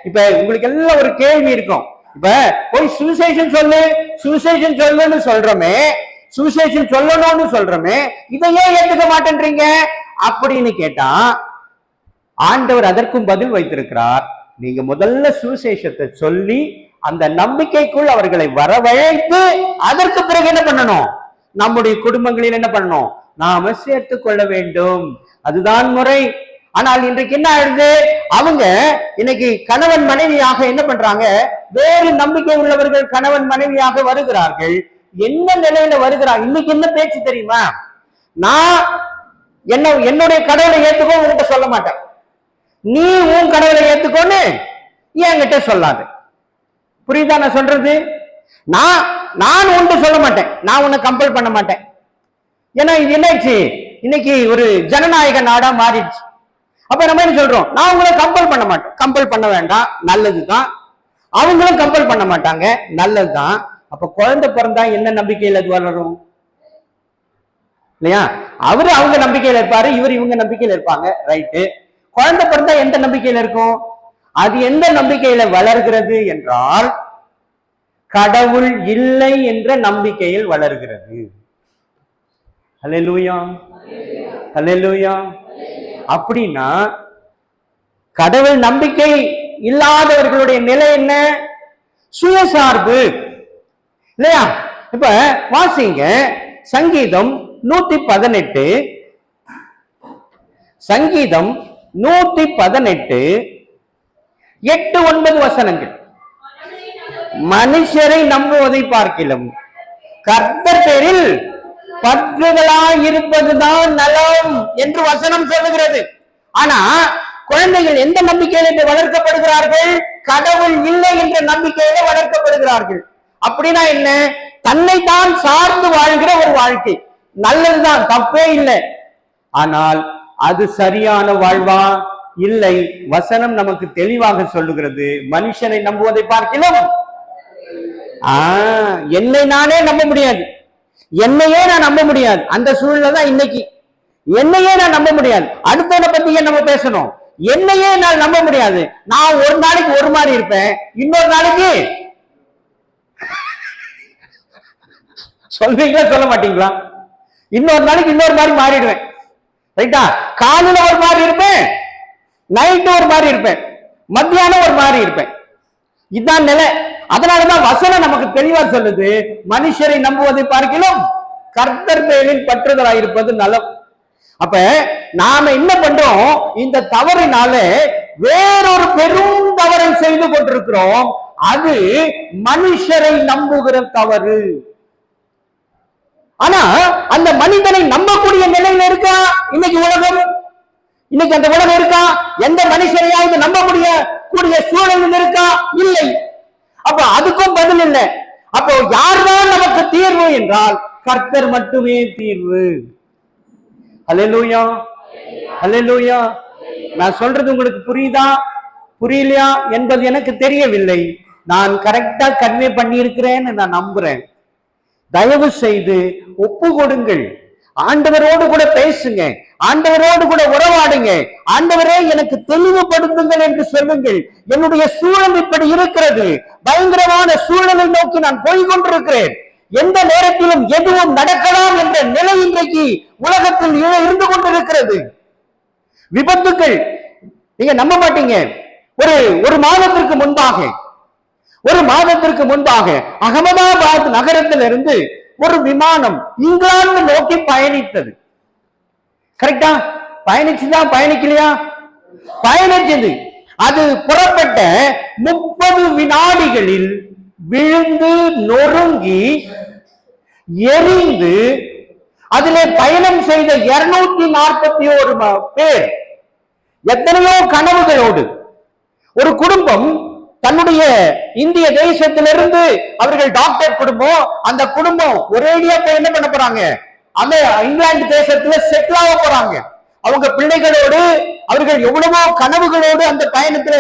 இப்ப உங்களுக்கு எல்லாம் ஒரு கேள்வி இருக்கும். இப்ப போய் சுவிசேஷன் சொல்லுன்னு சொல்றோமே, சுவிசேஷன் சொல்லணும்னு சொல்றோமே, இதையே ஏத்துக்க மாட்டேன்றீங்க அப்படின்னு கேட்டா ஆண்டவர் அதற்கும் பதில் வைத்திருக்கிறார். நீங்க முதல்ல சுவிசேஷத்தை சொல்லி அந்த நம்பிக்கைக்குள் அவர்களை வரவழைத்து அதற்கு பிறகு என்ன பண்ணணும்? நம்முடைய குடும்பங்களில் என்ன பண்ணணும்? நாம சேர்த்து கொள்ள வேண்டும். அதுதான் முறை. ஆனால் இன்றைக்கு என்ன ஆயிடுது? அவங்க இன்னைக்கு கணவன் மனைவியாக என்ன பண்றாங்க? வேறு நம்பிக்கை உள்ளவர்கள் கணவன் மனைவியாக வருகிறார்கள். என்ன நிலையில வருகிறாங்க? இன்னைக்கு என்ன பேச்சு தெரியுமா? நான் என்னுடைய கடவுளை ஏத்துக்கோ உங்ககிட்ட சொல்ல மாட்டேன், நீ உன் கடவுளை ஏத்துக்கோன்னு என்கிட்ட சொல்லாது. புரியுதா நான் சொல்றது? நான் உன்ட்டு சொல்ல மாட்டேன், நான் உன்னை கம்பல் பண்ண மாட்டேன். ஏன்னா இது என்னாச்சு? இன்னைக்கு ஒரு ஜனநாயக நாடா மாறிடுச்சு. அப்ப நம்ம என்ன சொல்றோம்? நான் உங்களை கம்பல் பண்ண மாட்டேன். கம்பல் பண்ண வேண்டாம், நல்லதுதான். அவங்களும் கம்பல் பண்ண மாட்டாங்க, நல்லதுதான். அப்ப குழந்தை பிறந்தா என்ன நம்பிக்கையில் அது வளரும் இல்லையா? அவரு அவங்க நம்பிக்கையில இருப்பாரு, இவங்க நம்பிக்கையில இருப்பாங்க, ரைட்டு. குழந்தை பிறந்தா எந்த நம்பிக்கையில இருக்கும்? அது எந்த நம்பிக்கையில வளர்கிறது என்றால் கடவுள் இல்லை என்ற நம்பிக்கையில் வளர்கிறது. ஹல்லேலூயா, ஹல்லேலூயா. அப்படின்னா கடவுள் நம்பிக்கை இல்லாதவர்களுடைய நிலை என்ன? சுயசார்பு இல்லையா? இப்ப வாசிங்க சங்கீதம் 118, சங்கீதம் 118 8-9 வசனங்கள். மனுஷரை நம்புவதை பார்க்கிலும் கர்த்தர் பேரில் பற்றுதலாய் இருப்பதுதான் நலம் என்று வசனம் சொல்லுகிறது. ஆனா குழந்தைகள் எந்த நம்பிக்கையில வளர்க்கப்படுகிறார்கள்? கடவுள் இல்லை என்ற நம்பிக்கையில வளர்க்கப்படுகிறார்கள். அப்படின்னா என்ன? தன்னைத்தான் சார்ந்து வாழ்கிற ஒரு வாழ்க்கை. நல்லதுதான், தப்பே இல்லை. ஆனால் அது சரியான வாழ்வா? இல்லை. வசனம் நமக்கு தெளிவாக சொல்லுகிறது, மனுஷனை நம்புவதை பார்க்கலாம் என்னை நானே நம்ப முடியாது, என்னையே நான் நம்ப முடியாது. அந்த சூழ்நிலை தான் இன்னைக்கு. என்னையே நான் நம்ப முடியாது, அடுத்தவனை பத்தி நம்ம பேசணும். என்னையே நான் நம்ப முடியாது. நான் ஒரு நாளைக்கு ஒரு மாதிரி இருப்பேன், இன்னொரு நாளைக்கு சொல்றீங்களா சொல்ல மாட்டீங்களா? இன்னொரு நாளைக்கு இன்னொரு மாதிரி மாறிடுவேன். ரைட்டா? காலையில ஒரு மாதிரி இருப்பேன், நைட்டு ஒரு மாதிரி இருப்பேன், மத்தியானம் ஒரு மாதிரி இருப்பேன். இதுதான் நிலை. அதனாலதான் வசனம் நமக்கு தெளிவா சொல்லுது, மனுஷரை நம்புவதை பார்க்கலாம் கர்த்தர் பேரில் பற்றுதலாயிருப்பது நலம். அப்ப நாம என்ன பண்றோம்? இந்த தவறினால வேறொரு பெரும் தவறை செய்து கொண்டிருக்கிறோம். அது மனுஷரை நம்புகிற தவறு. ஆனா அந்த மனிதனை நம்பக்கூடிய நிலையில இருக்கா இன்னைக்கு உலகம்? இன்னைக்கு அந்த உலகம் இருக்கா? எந்த மனுஷனையாவது நம்ப கூடிய சூழல் இருக்கா? இல்லை. அப்ப அதுக்கும் பதில் இல்லை. அப்போ யார்தான் நமக்கு தீர்வு என்றால் கர்த்தர் மட்டுமே தீர்வு. அல்லேலூயா, அல்லேலூயா. நான் சொல்றது உங்களுக்கு புரியுதா புரியலையா என்பது எனக்கு தெரியவில்லை. நான் கரெக்டா கன்வே பண்ணி இருக்கிறேன்னு நான் நம்புறேன். தயவு செய்து ஒப்பு கொடுங்கள். ஆண்டவரோடு கூட பேசுங்க, ஆண்டவரோடு கூட உறவாடுங்க. ஆண்டவரே எனக்கு தெளிவுபடுத்துங்கள் என்று சொல்லுங்கள். என்னுடைய சூழல் இப்படி இருக்கிறது, பயங்கரமான சூழலை நோக்கி நான் போய்கொண்டிருக்கிறேன், எந்த நேரத்திலும் எதுவும் நடக்கலாம் என்ற நிலை இன்றைக்கு உலகத்தில் இருந்து கொண்டிருக்கிறது. விபத்துக்கள் நீங்க நம்ப மாட்டீங்க. ஒரு மாதத்திற்கு முன்பாக அகமதாபாத் நகரத்திலிருந்து ஒரு விமானம் இங்கிலாந்து நோக்கி பயணித்தது. கரெக்டா? பயணிக்கலையா? பயணிச்சது. அது புறப்பட்ட 30 வினாடிகளில் விழுந்து நொறுங்கி எரிந்து அதிலே பயணம் செய்த 241 பேர், எத்தனையோ கனவுகளோடு ஒரு குடும்பம் தன்னுடைய இந்திய தேசத்திலிருந்து, அவர்கள் டாக்டர் குடும்பம், அந்த குடும்பம் ஒரேடியா என்ன பண்ண போறாங்க? அந்த இங்கிலாந்து தேசத்துல செட்டில் ஆக போறாங்க. அவங்க பிள்ளைகளோடு அவர்கள் எவ்வளவோ கனவுகளோடு அந்த பயணத்துல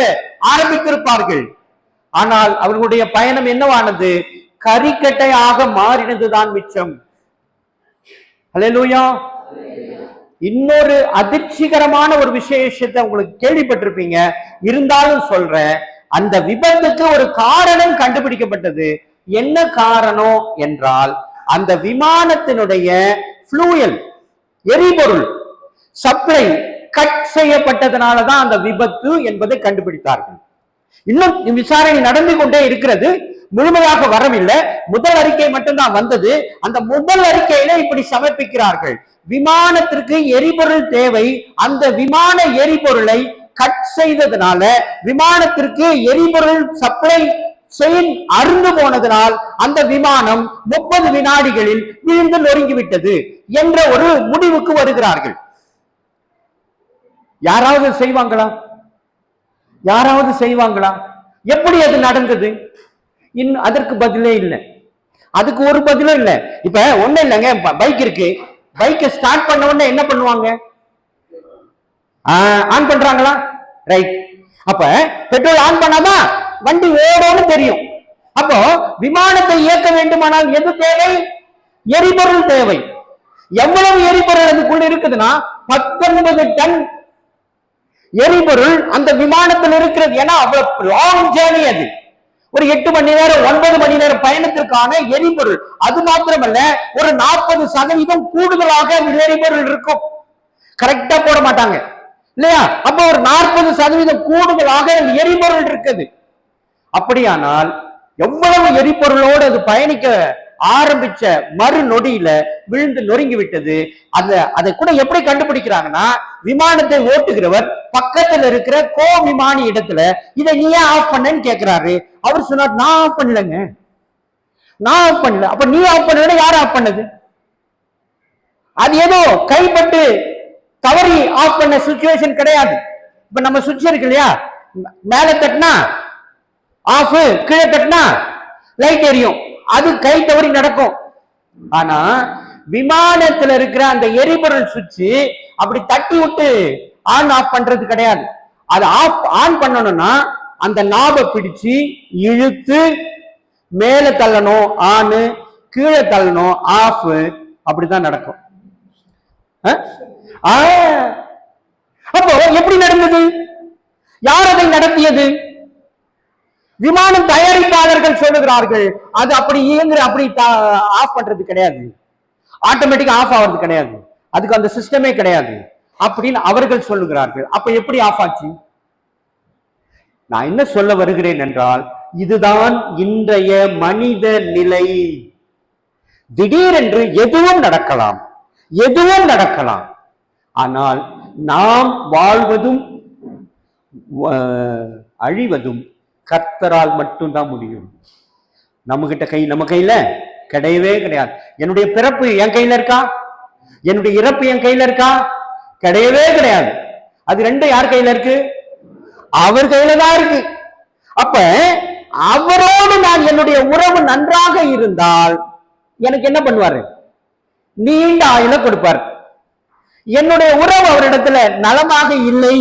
ஆரம்பித்திருப்பார்கள். ஆனால் அவர்களுடைய பயணம் என்னவானது? கரிக்கட்டையாக மாறினதுதான் மிச்சம். அல்லேலூயா. இன்னொரு அதிர்ச்சிகரமான ஒரு விசேஷத்தை உங்களுக்கு கேள்விப்பட்டிருப்பீங்க, இருந்தாலும் சொல்றேன். அந்த விபத்துக்கு ஒரு காரணம் கண்டுபிடிக்கப்பட்டது. என்ன காரணம் என்றால், அந்த விமானத்தினுடைய ஃப்ளூயல், எரிபொருள் சப்ளை கட் செய்யப்பட்டதனாலதான் அந்த விபத்து என்பதை கண்டுபிடித்தார்கள். இன்னும் விசாரணை நடந்து கொண்டே இருக்கிறது, முழுமையாக வரவில்லை. முதல் அறிக்கை மட்டும்தான் வந்தது. அந்த முதல் அறிக்கையில இப்படி சமர்ப்பிக்கிறார்கள், விமானத்திற்கு எரிபொருள் தேவை, அந்த விமான எரிபொருளை கட் செய்ததனால, விமானத்திற்கு எரிபொருள் சப்ளை செயின் அருந்து போனதனால் அந்த விமானம் 30 வினாடிகளில் விழுந்து நொறுங்கிவிட்டது என்ற ஒரு முடிவுக்கு வருகிறார்கள். யாராவது செய்வாங்களா? எப்படி அது நடந்தது? அதற்கு பதிலே இல்லை. அதுக்கு ஒரு பதிலும் இல்லை. இப்ப ஒண்ணு இல்லைங்க, பைக் இருக்கு, பைக்கை ஸ்டார்ட் பண்ண உடனே என்ன பண்ணுவாங்க? ஆன் பண்றாங்களா? ரைட். அப்ப பெட்ரோல் ஆன் பண்ணாதான் வண்டி ஓடோன்னு தெரியும். அப்போ விமானத்தை இயக்க வேண்டுமானால் எது தேவை? எரிபொருள் தேவை. எவ்வளவு எரிபொருள் அதுக்குள்ள இருக்குதுன்னா 19 டன் எரிபொருள் அந்த விமானத்தில் இருக்கிறது. ஏன்னா அவ்வளவு லாங் ஜேர்னி அது. ஒரு 8 மணி நேரம் 9 மணி நேரம் பயணத்திற்கான எரிபொருள். அது மாத்திரமல்ல, ஒரு 40% கூடுதலாக எரிபொருள் இருக்கும். கரெக்டா போட மாட்டாங்க இல்லையா? அப்ப ஒரு 40% கூடுதலாக எரிபொருள் இருக்குது. அப்படியானால் எவ்வளவு எரிபொருளோடு அது பயணிக்க ஆரம்பிச்ச மறு நொடியில விழுந்து நொறுங்கி விட்டது. அதை கூட எப்படி கண்டுபிடிக்கிறாங்கன்னா, விமானத்தை ஓட்டுகிறவர் பக்கத்துல இருக்கிற கோ விமானி இடத்துல இதை நீ ஏன் ஆஃப் பண்ணன்னு கேட்கிறாரு. அவர் சொன்னார், நான் ஆஃப் பண்ணலங்க, நான் ஆஃப் பண்ணல. அப்ப நீ ஆஃப் பண்ணல, யார் ஆஃப் பண்ணது? அது ஏதோ கைப்பட்டு தவறி ஆஃப் பண்ண சிச்சுவேஷன் கிடையாது. இப்ப நம்ம சுவிட்ச் இருக்கு இல்லையா, மேல தட்டினா ஆஃப், கீழே தட்டினா லைட் எரியும். அது கை தவறி நடக்கும். ஆனா விமானத்துல இருக்கிற அந்த எரிபொருள் சுவிட்ச் அப்படி தட்டி விட்டு ஆன் ஆஃப் பண்றது கிடையாது. அது ஆன் பண்ணணும்னா அந்த நாபை பிடிச்சு இழுத்து மேல தள்ளணும் ஆன், கீழே தள்ளணும் ஆஃப், அப்படிதான் நடக்கும். அப்போ எப்படி நடந்தது? யார் அதை நடத்தியது? விமானம் தயாரிப்பாளர்கள் சொல்லுகிறார்கள் அது அப்படி இயங்குற, அப்படி ஆஃப் பண்றது கிடையாது, ஆட்டோமேட்டிக்கா ஆஃப் ஆகிறது கிடையாது, அதுக்கு அந்த சிஸ்டமே கிடையாது அப்படின்னு அவர்கள் சொல்லுகிறார்கள். அப்ப எப்படி ஆஃப் ஆச்சு? நான் என்ன சொல்ல வருகிறேன் என்றால், இதுதான் இன்றைய மனித நிலை. திடீரென்று எதுவும் நடக்கலாம், எதுவும் நடக்கலாம். ஆனால் நாம் வாழ்வதும் அழிவதும் கர்த்தரால் மட்டும்தான் முடியும். நம்ம கையில கிடையவே கிடையாது. என்னுடைய பிறப்பு என் கையில இருக்கா? என்னுடைய இறப்பு என் கையில இருக்கா? கிடையவே கிடையாது. அது ரெண்டும் யார் கையில இருக்கு? அவர் கையில தான் இருக்கு. அப்ப அவரோடு நான் என்னுடைய உறவு நன்றாக இருந்தால் எனக்கு என்ன பண்ணுவாரு? நீண்ட ஆயுள கொடுப்பார். என்னுடைய உறவு அவரிடத்துல நலமாக இல்லை,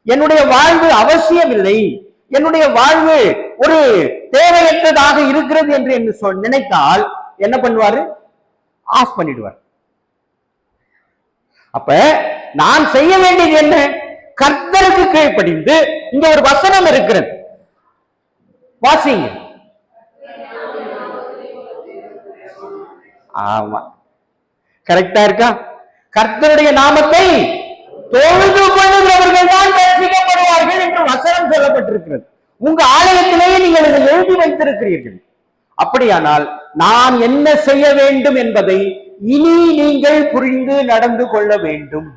என்னுடைய வாழ்வு அவசியம் இல்லை, என்னுடைய வாழ்வு ஒரு தேவையற்றதாக இருக்கிறது என்று நினைத்தால் என்ன பண்ணுவாரு? ஆஃப் பண்ணிடுவார். அப்ப நான் செய்ய வேண்டியது என்ன? கர்த்தருக்கு கீழ்ப்படிந்து, இங்க ஒரு வசனம் இருக்கிறது, வாசிங்க. ஆமா, கரெக்டா இருக்கா? கர்த்தருடைய நாமத்தை தொழுது கொள்ளுகிறவர்கள் தான் ரட்சிக்கப்படுவார்கள் என்று வசனம் சொல்லப்பட்டிருக்கிறது. உங்க ஆலயத்திலேயே நீங்கள் இதை எழுதி வைத்திருக்கிறீர்கள். அப்படியானால் நான் என்ன செய்ய வேண்டும் என்பதை இனி நீங்கள் புரிந்து நடந்து கொள்ள வேண்டும்.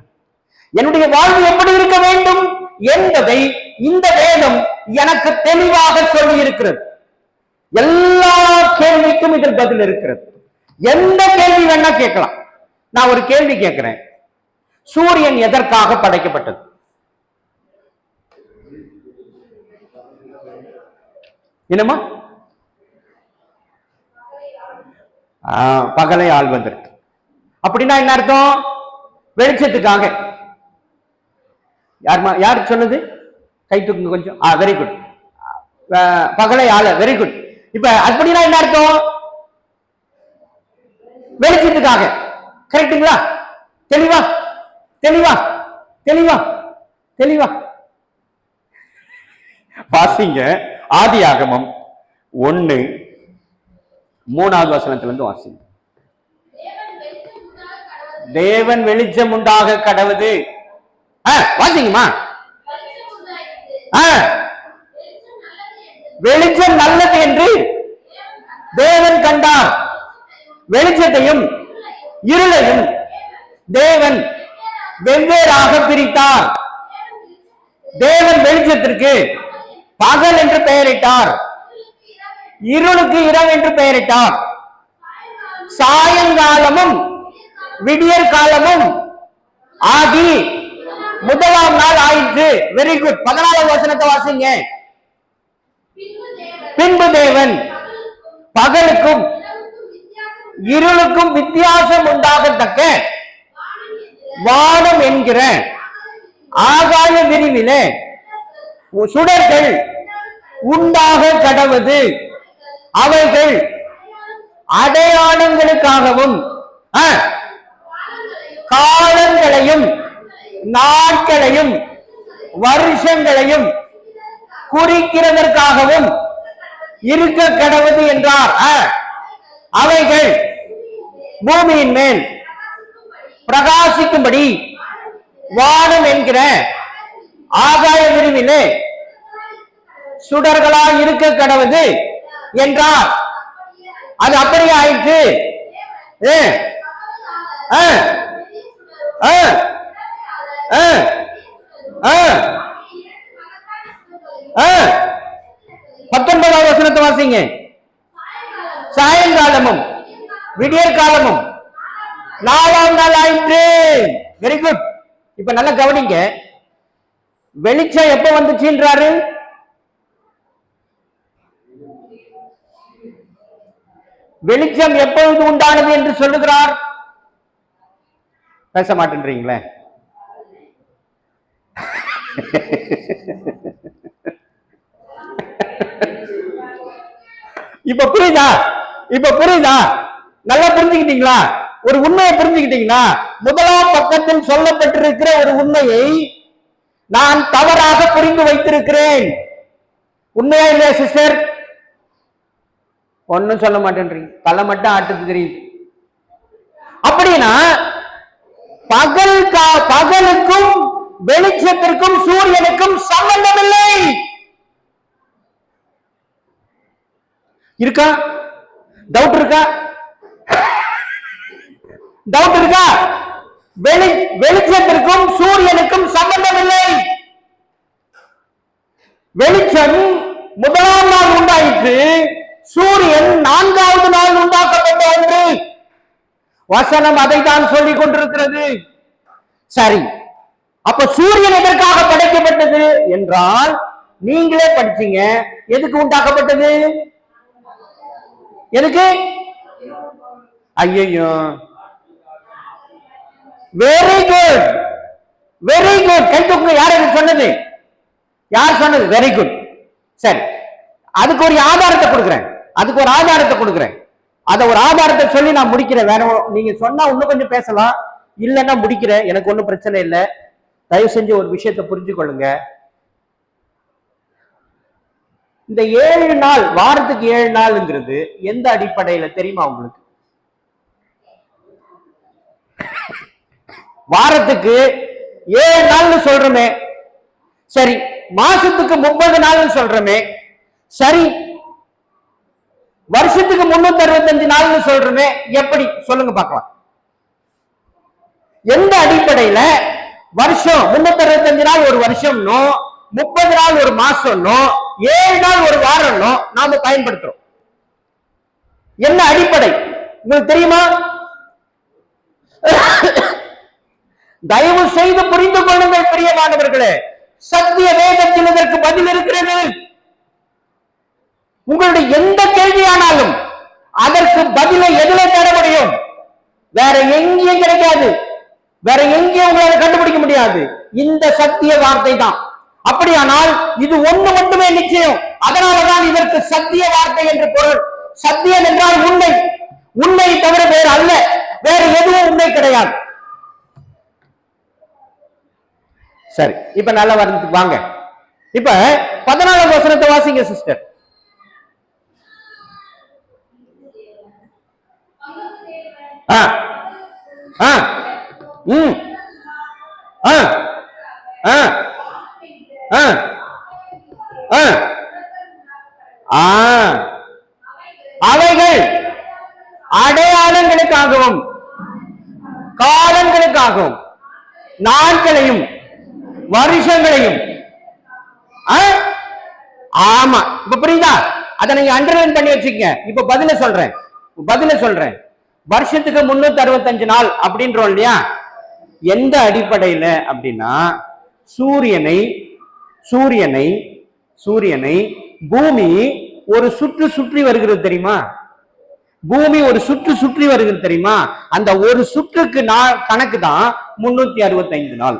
என்னுடைய வாழ்வு எப்படி இருக்க வேண்டும் என்பதை இந்த வேதம் எனக்கு தெளிவாக சொல்லி இருக்கிறது. எல்லா கேள்விக்கும் இதில் பதில் இருக்கிறது. எந்த கேள்வி வேணா கேட்கலாம். நான் ஒரு கேள்வி கேட்கிறேன், சூரியன் எதற்காக படைக்கப்பட்டது? என்னமா? பகலை ஆள்வதற்கு. அப்படின்னா என்ன அர்த்தம்? வெளிச்சத்துக்காக. யார் சொன்னது? கை தூக்குங்க கொஞ்சம். Very good. பகலை ஆள. Very good. இப்ப அப்படின்னா என்ன அர்த்தம்? வெளிச்சத்துக்காக. கரெக்டுங்களா? தெளிவா தெளிவா தெளிவா தெளிவா வாசிங்க. ஆதியாகமம் 1:3 வசனத்திலிருந்து வாசிங்க. தேவன் வெளிச்சம் உண்டாக கடவுது. வாசிங்கம்மா. வெளிச்சம் நல்லது என்று தேவன் கண்டார். வெளிச்சத்தையும் இருளையும் தேவன் வெவ்வேறாக பிரித்தார். தேவன் வெளிச்சத்திற்கு பகல் என்று பெயரிட்டார், இருளுக்கு இரவு என்று பெயரிட்டார். சாயங்காலமும் விடியற் காலமும் ஆகி முதலாம் நாள் ஆயிற்று. Very good. 14 வசனத்தை வாசிங்க. பின்பு தேவன் பகலுக்கும் இருளுக்கும் வித்தியாசம் உண்டாகத்தக்க வானம் என்கிற ஆகாய விரிவிலே சுடர்கள் உண்டாக கடவுது. அவைகள் அடையாளங்களுக்காகவும் காலங்களையும் நாட்களையும் வருஷங்களையும் குறிக்கிறதற்காகவும் இருக்க கடவுது என்றார். அவைகள் பூமியின் மேல் பிரகாசிக்கும்படி வானம் என்கிற ஆகாய விரிவிலே சுடர்களாய் இருக்க கடவுது என்றார். அது அப்படியே ஆயிற்று. 19 வசனத்தை வாசிங்க. சாயங்காலமும் விடியற் காலமும் நாலாம் நாள் ஆயிற்று. Very good. இப்ப நல்லா கவனிங்க. வெளிச்சம் எப்ப வந்துச்சுன்றாரு? வெளிச்சம் எப்பொழுது உண்டானது என்று சொல்லுகிறார்? பேச மாட்டேன்றீங்களே. இப்ப புரியுதா? இப்ப புரியுதா? நல்லா புரிஞ்சுக்கிட்டீங்களா? ஒரு உண்மையை புரிஞ்சுக்கிட்டீங்களா? முதலாம் பக்கத்தில் சொல்லப்பட்டிருக்கிற ஒரு உண்மையை நான் தவறாக புரிந்து வைத்திருக்கிறேன். உண்மையா இல்லையா சிஸ்டர்? ஒன்னும் சொல்ல மாட்டேன்றீங்க, தலை மட்டும் ஆட்டுக்கு தெரியுது. அப்படின்னா பகலுக்கும் வெளிச்சத்திற்கும் சூரியனுக்கும் சம்பந்தம் இல்லை. இருக்கா? டவுட் இருக்கா? டவுட் இருக்கா? வெளிச்சத்திற்கும் சூரியனுக்கும் சம்பந்தம் இல்லை. வெளிச்சம் முதலாம் நாள் உண்டாயிற்று, சூரியன் 4வது நாள் உண்டாக்கப்பட்ட ஒன்று. வசனம் அதைத்தான் சொல்லிக் கொண்டிருக்கிறது. சரி, அப்ப சூரியன் எதற்காக படைக்கப்பட்டது என்றால் நீங்களே படிச்சீங்க. எதுக்கு உண்டாக்கப்பட்டது? எதுக்கு? ஐயோ, வெரி குட், வெரி குட். கை தூக்குங்க. யார் எனக்கு சொன்னது? யார் சொன்னது? Very good. சரி, அதுக்கு ஒரு ஆதாரத்தை கொடுக்கிறேன். அதுக்கு ஒரு ஆதாரத்தை கொடுக்கிறேன். அத ஒரு ஆதாரத்தை சொல்லி நான் முடிக்கிறேன். வேற நீங்க சொன்னா இன்னும் கொஞ்சம் பேசலாம், இல்லைன்னா முடிக்கிறேன். எனக்கு ஒன்றும் பிரச்சனை இல்லை. தயவு செஞ்சு ஒரு விஷயத்தை புரிஞ்சு கொள்ளுங்க. இந்த 7 நாள், வாரத்துக்கு 7 நாள்ங்கிறது எந்த அடிப்படையில தெரியுமா உங்களுக்கு? வாரத்துக்கு 7 நாள்னு சொல்றோமே, சரி. மாசத்துக்கு 30 நாள்னு சொல்றோமே, சரி. வருஷத்துக்கு 365 நாள்னு சொல்றோமே, எப்படி சொல்லுங்க பார்க்கலாம்? எந்த அடிப்படையில வருஷம் 365 நாள் ஒரு வருஷம்னோ, 30 நாள் ஒரு மாசம்னோ, 7 நாள் ஒரு வாரம்னோ நாம பயன்படுத்துறோம்? என்ன அடிப்படை உங்களுக்கு தெரியுமா? தயவு செய்து புரிந்து கொள்ளுங்கள் பிரியமானவர்களே. சத்திய வேதத்தில் இதற்கு பதில் இருக்கிறது. உங்களுடைய எந்த கேள்வியானாலும் அதற்கு பதிலை எதுல தேட முடியும்? வேற எங்கேயும் கிடைக்காது. வேற எங்கேயும் உங்களால் கண்டுபிடிக்க முடியாது. இந்த சத்திய வார்த்தை தான். அப்படியானால் இது ஒண்ணு மட்டுமே நிச்சயம். அதனாலதான் இதற்கு சத்திய வார்த்தை என்று பொருள். சத்தியம் என்றால் உண்மை. உண்மை தவிர வேறு அல்ல. வேறு எதுவும் உண்மை கிடையாது. சரி, இப்ப நல்ல வரதுக்கு வாங்க. இப்ப 14ஆம் வசனத்தை வாசிங்க சிஸ்டர். அவைகள் அடையாளங்களுக்காகவும் காலங்களுக்காகவும் நாட்களையும் வருஷங்களையும். ஆமா, இப்ப புரியுதா? அதை நீங்க அண்டர்லைன் பண்ணி வச்சுக்கங்க. இப்ப பதில சொல்றேன். வருஷத்துக்கு 365 நாள் அப்படின்றோம் இல்லையா? எந்த அடிப்படையில அப்படின்னா சூரியனை பூமி ஒரு சுற்றி வருகிறது தெரியுமா? பூமி ஒரு சுற்றி வருகிறது தெரியுமா? அந்த ஒரு சுற்றுக்கு கணக்கு தான் 365 நாள்.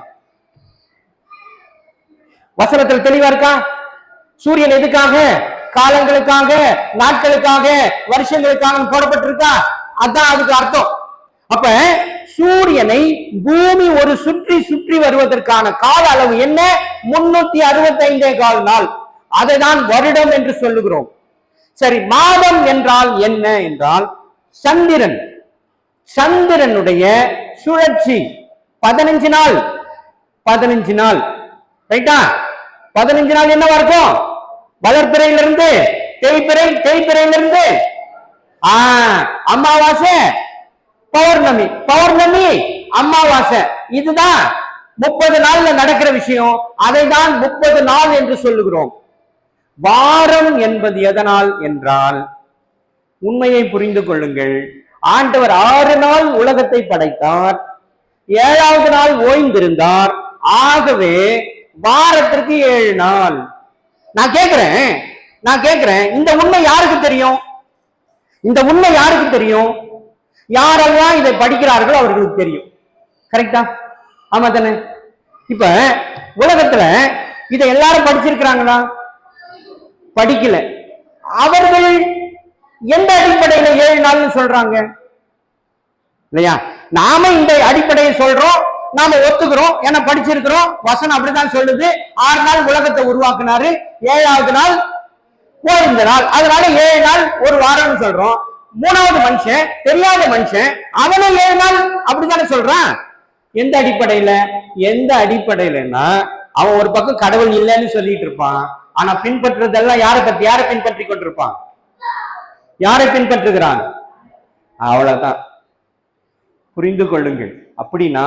வசனத்தில் தெளிவா இருக்கா? சூரியன் எதுக்காக? காலங்களுக்காக, நாட்களுக்காக, வருஷங்களுக்காக போடப்பட்டிருக்கா? அதான் அதுக்கு அர்த்தம். அப்ப சூரியனை பூமி ஒரு சுற்றி வருவதற்கான கால அளவு என்ன? 365 நாள். அதை தான் வருடம் என்று சொல்லுகிறோம். சரி, மாதம் என்றால் என்ன என்றால் சந்திரனுடைய சுழற்சி 15 நாள். 15 நாள், ரைட்டா? 15 நாள் என்னவா இருக்கும்? வளர்ப்பிறையிலிருந்து தேய்ப்பிறையிலிருந்து அமாவாசை, பௌர்ணமி, அமாவாசை. இதுதான் 30 நாள்ல நடக்கிற விஷயம். அதை தான் 30 நாள் என்று சொல்லுகிறோம். வாரம் என்பது எதனால் என்றால், உண்மையை புரிந்து கொள்ளுங்கள். ஆண்டவர் 6 நாள் உலகத்தை படைத்தார், 7வது நாள் ஓய்ந்திருந்தார். ஆகவே வாரத்திற்கு 7 நாள். நான் கேட்கிறேன், இந்த உண்மை யாருக்கு தெரியும்? யாரெல்லாம் இதை படிக்கிறார்களோ அவர்களுக்கு தெரியும். கரெக்டா? ஆமா தானே? இப்ப உலகத்துல இதை எல்லாரும் படிச்சிருக்கிறாங்களா? படிக்கல. அவர்கள் எந்த அடிப்படையில 7 நாள்னு சொல்றாங்க இல்லையா? நாம இந்த அடிப்படையை சொல்றோம், நாம ஒத்துக்கிறோம், ஏன்னா படிச்சிருக்கிறோம். வசனம் அப்படிதான் சொல்லுது. 6 நாள் உலகத்தை உருவாக்குனாரு, 7வது நாள் ஓய்ந்த நாள், அதனால 7 நாள் ஒரு வாரம்னு சொல்றோம். 3வது மனுஷன், தெரியாத மனுஷன், அவனும் 7 நாள் அப்படித்தானே சொல்றான். எந்த அடிப்படையில? எந்த அடிப்படையிலன்னா, அவன் ஒரு பக்கம் கடவுள் இல்லைன்னு சொல்லிட்டு இருப்பான், ஆனா பின்பற்றுறதெல்லாம் யாரை பின்பற்றி கொண்டிருப்பான்? யாரை பின்பற்றுகிறான்? அவ்வளவுதான். புரிந்து கொள்ளுங்கள். அப்படின்னா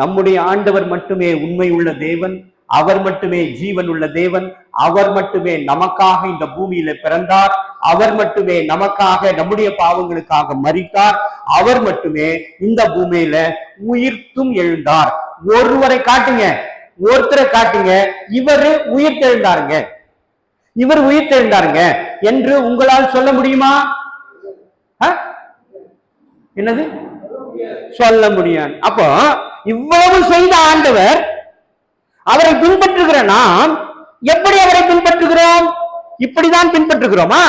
நம்முடைய ஆண்டவர் மட்டுமே உண்மை உள்ள தேவன், அவர் மட்டுமே ஜீவன் உள்ள தேவன், அவர் மட்டுமே நமக்காக இந்த பூமியில பிறந்தார், அவர் மட்டுமே நமக்காக நம்முடைய பாவங்களுக்காக மரித்தார், அவர் மட்டுமே இந்த பூமியில உயிர்த்தும் எழுந்தார். ஒருவரை காட்டுங்க, ஒருத்தரை காட்டுங்க, இவர் உயிர்த்தெழுந்தாருங்க, இவர் உயிர்த்தெழுந்தாருங்க என்று உங்களால் சொல்ல முடியுமா? என்னது சொல்ல முடியாது. அப்போ இவ்வளவு செய்த ஆண்டவர், அவரை பின்பற்றுகிற நாம் எப்படி அவரை பின்பற்றுகிறோம்? இப்படிதான் பின்பற்றுகிறோமா?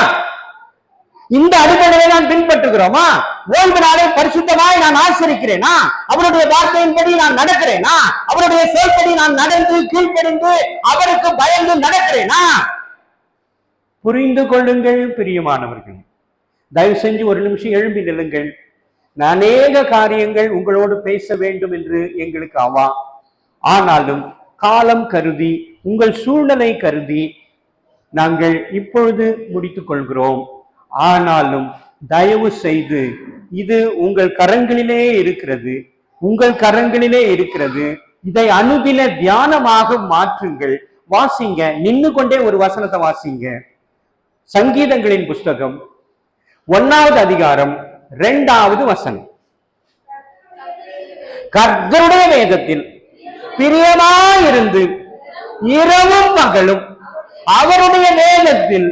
இந்த அடிப்படையை நான் பின்பற்றுகிறோமா? ஓய்வு நாளை பரிசுத்தமாய் நான் ஆசரிக்கிறேனா? அவருடைய வார்த்தையின்படி நான் நடக்கிறேனா? அவருடைய செயல்படி நான் நடந்து கீழ்ப்படிந்து அவருக்கு பயந்து நடக்கிறேனா? புரிந்து கொள்ளுங்கள் பிரியமானவர்கள். தயவு செஞ்சு ஒரு நிமிஷம் எழும்பி நில்லுங்கள். அநேக காரியங்கள் உங்களோடு பேச வேண்டும் என்று எங்களுக்கு ஆவா. ஆனாலும் காலம் கருதி, உங்கள் சூழ்நிலை கருதி நாங்கள் இப்பொழுது முடித்துக் கொள்கிறோம். ஆனாலும் தயவு செய்து இது உங்கள் கரங்களிலே இருக்கிறது, உங்கள் கரங்களிலே இருக்கிறது. இதை அனுதின தியானமாக மாற்றுங்கள். வாசிங்க, நின்று கொண்டே ஒரு வசனத்தை வாசிங்க. சங்கீதங்களின் புஸ்தகம் 1வது அதிகாரம் 2வது வசனம். கர்த்தருடைய வேதத்தில் பிரியமாயிருந்து இரவும் பகலும் அவருடைய வேதத்தில்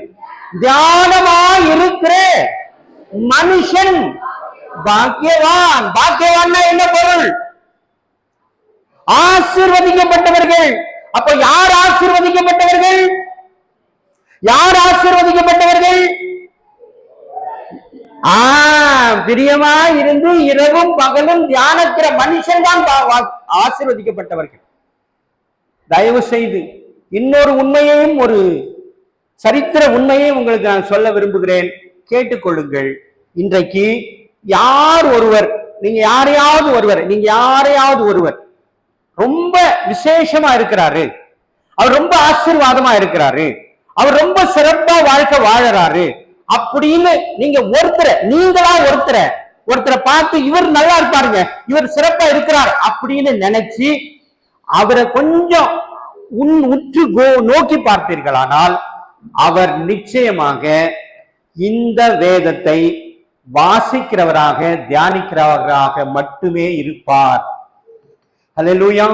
தியானமாயிருக்கிற மனுஷன் பாக்கியவான். பாக்கியவான் என்ன பொருள்? ஆசீர்வதிக்கப்பட்டவர்கள். அப்ப யார் ஆசீர்வதிக்கப்பட்டவர்கள்? யார் ஆசீர்வதிக்கப்பட்டவர்கள்? பிரியமா இருந்து இரவும் பகலும் தியானிக்கிற மனுஷன் தான் ஆசீர்வதிக்கப்பட்டவர்கள். தயவு செய்து இன்னொரு உண்மையையும், ஒரு சரித்திர உண்மையையும் உங்களுக்கு நான் சொல்ல விரும்புகிறேன், கேட்டுக்கொள்ளுங்கள். இன்றைக்கு யார் ஒருவர், நீங்க யாரையாவது ஒருவர் ரொம்ப விசேஷமா இருக்கிறாரு, அவர் ரொம்ப ஆசீர்வாதமா இருக்கிறாரு, அவர் ரொம்ப சிறப்பா வாழ்க்கை வாழறாரு அப்படின்னு நீங்க ஒருத்தரை பார்த்து இவர் நல்லா இருப்பாருங்க, இவர் சிறப்பா இருக்கிறார் அப்படின்னு நினைச்சு அவரை கொஞ்சம் உற்று நோக்கி பார்த்தீர்களானால் அவர் நிச்சயமாக இந்த வேதத்தை வாசிக்கிறவராக தியானிக்கிறவராக மட்டுமே இருப்பார். ஹல்லேலூயா.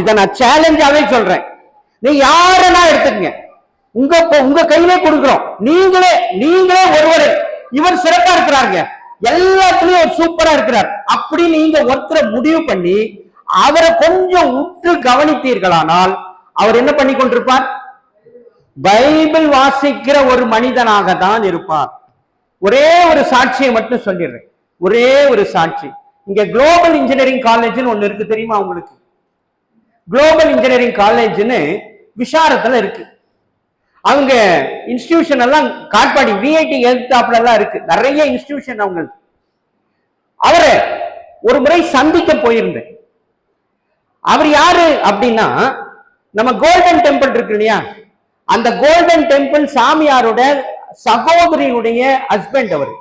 இதை நான் சேலஞ்சாவே சொல்றேன். நீ யாரனா எடுத்துக்கங்க, உங்க கையிலே கொடுக்கிறோம். நீங்களே ஒருவர் இவர் சிறப்பா இருக்கிறாருங்க, எல்லாத்துலயும் ஒரு சூப்பரா இருக்கிறார் அப்படி நீங்க ஒருத்தரை முடிவு பண்ணி அவரை கொஞ்சம் உற்று கவனித்தீர்களானால் அவர் என்ன பண்ணி கொண்டிருப்பார்? பைபிள் வாசிக்கிற ஒரு மனிதனாக தான் இருப்பார். ஒரே ஒரு சாட்சியை மட்டும் சொல்லிடுறேன், ஒரே ஒரு சாட்சி. இங்க குளோபல் இன்ஜினியரிங் காலேஜ்னு ஒண்ணு இருக்கு, தெரியுமா உங்களுக்கு? குளோபல் இன்ஜினியரிங் காலேஜ்னு விஷாரத்துல இருக்கு. அவங்க இன்ஸ்டிடியூஷன் எல்லாம் காட்பாடி விஐடி எழுத்தாப்புல எல்லாம் இருக்கு, நிறைய இன்ஸ்டிடியூஷன் அவங்களுக்கு. அவரை ஒரு முறை சந்திக்க போயிருந்தேன். அவர் யாரு அப்படின்னா, நம்ம கோல்டன் டெம்பிள் இருக்கு இல்லையா, அந்த கோல்டன் டெம்பிள் சாமியாரோட சகோதரியினுடைய ஹஸ்பண்ட், அவர்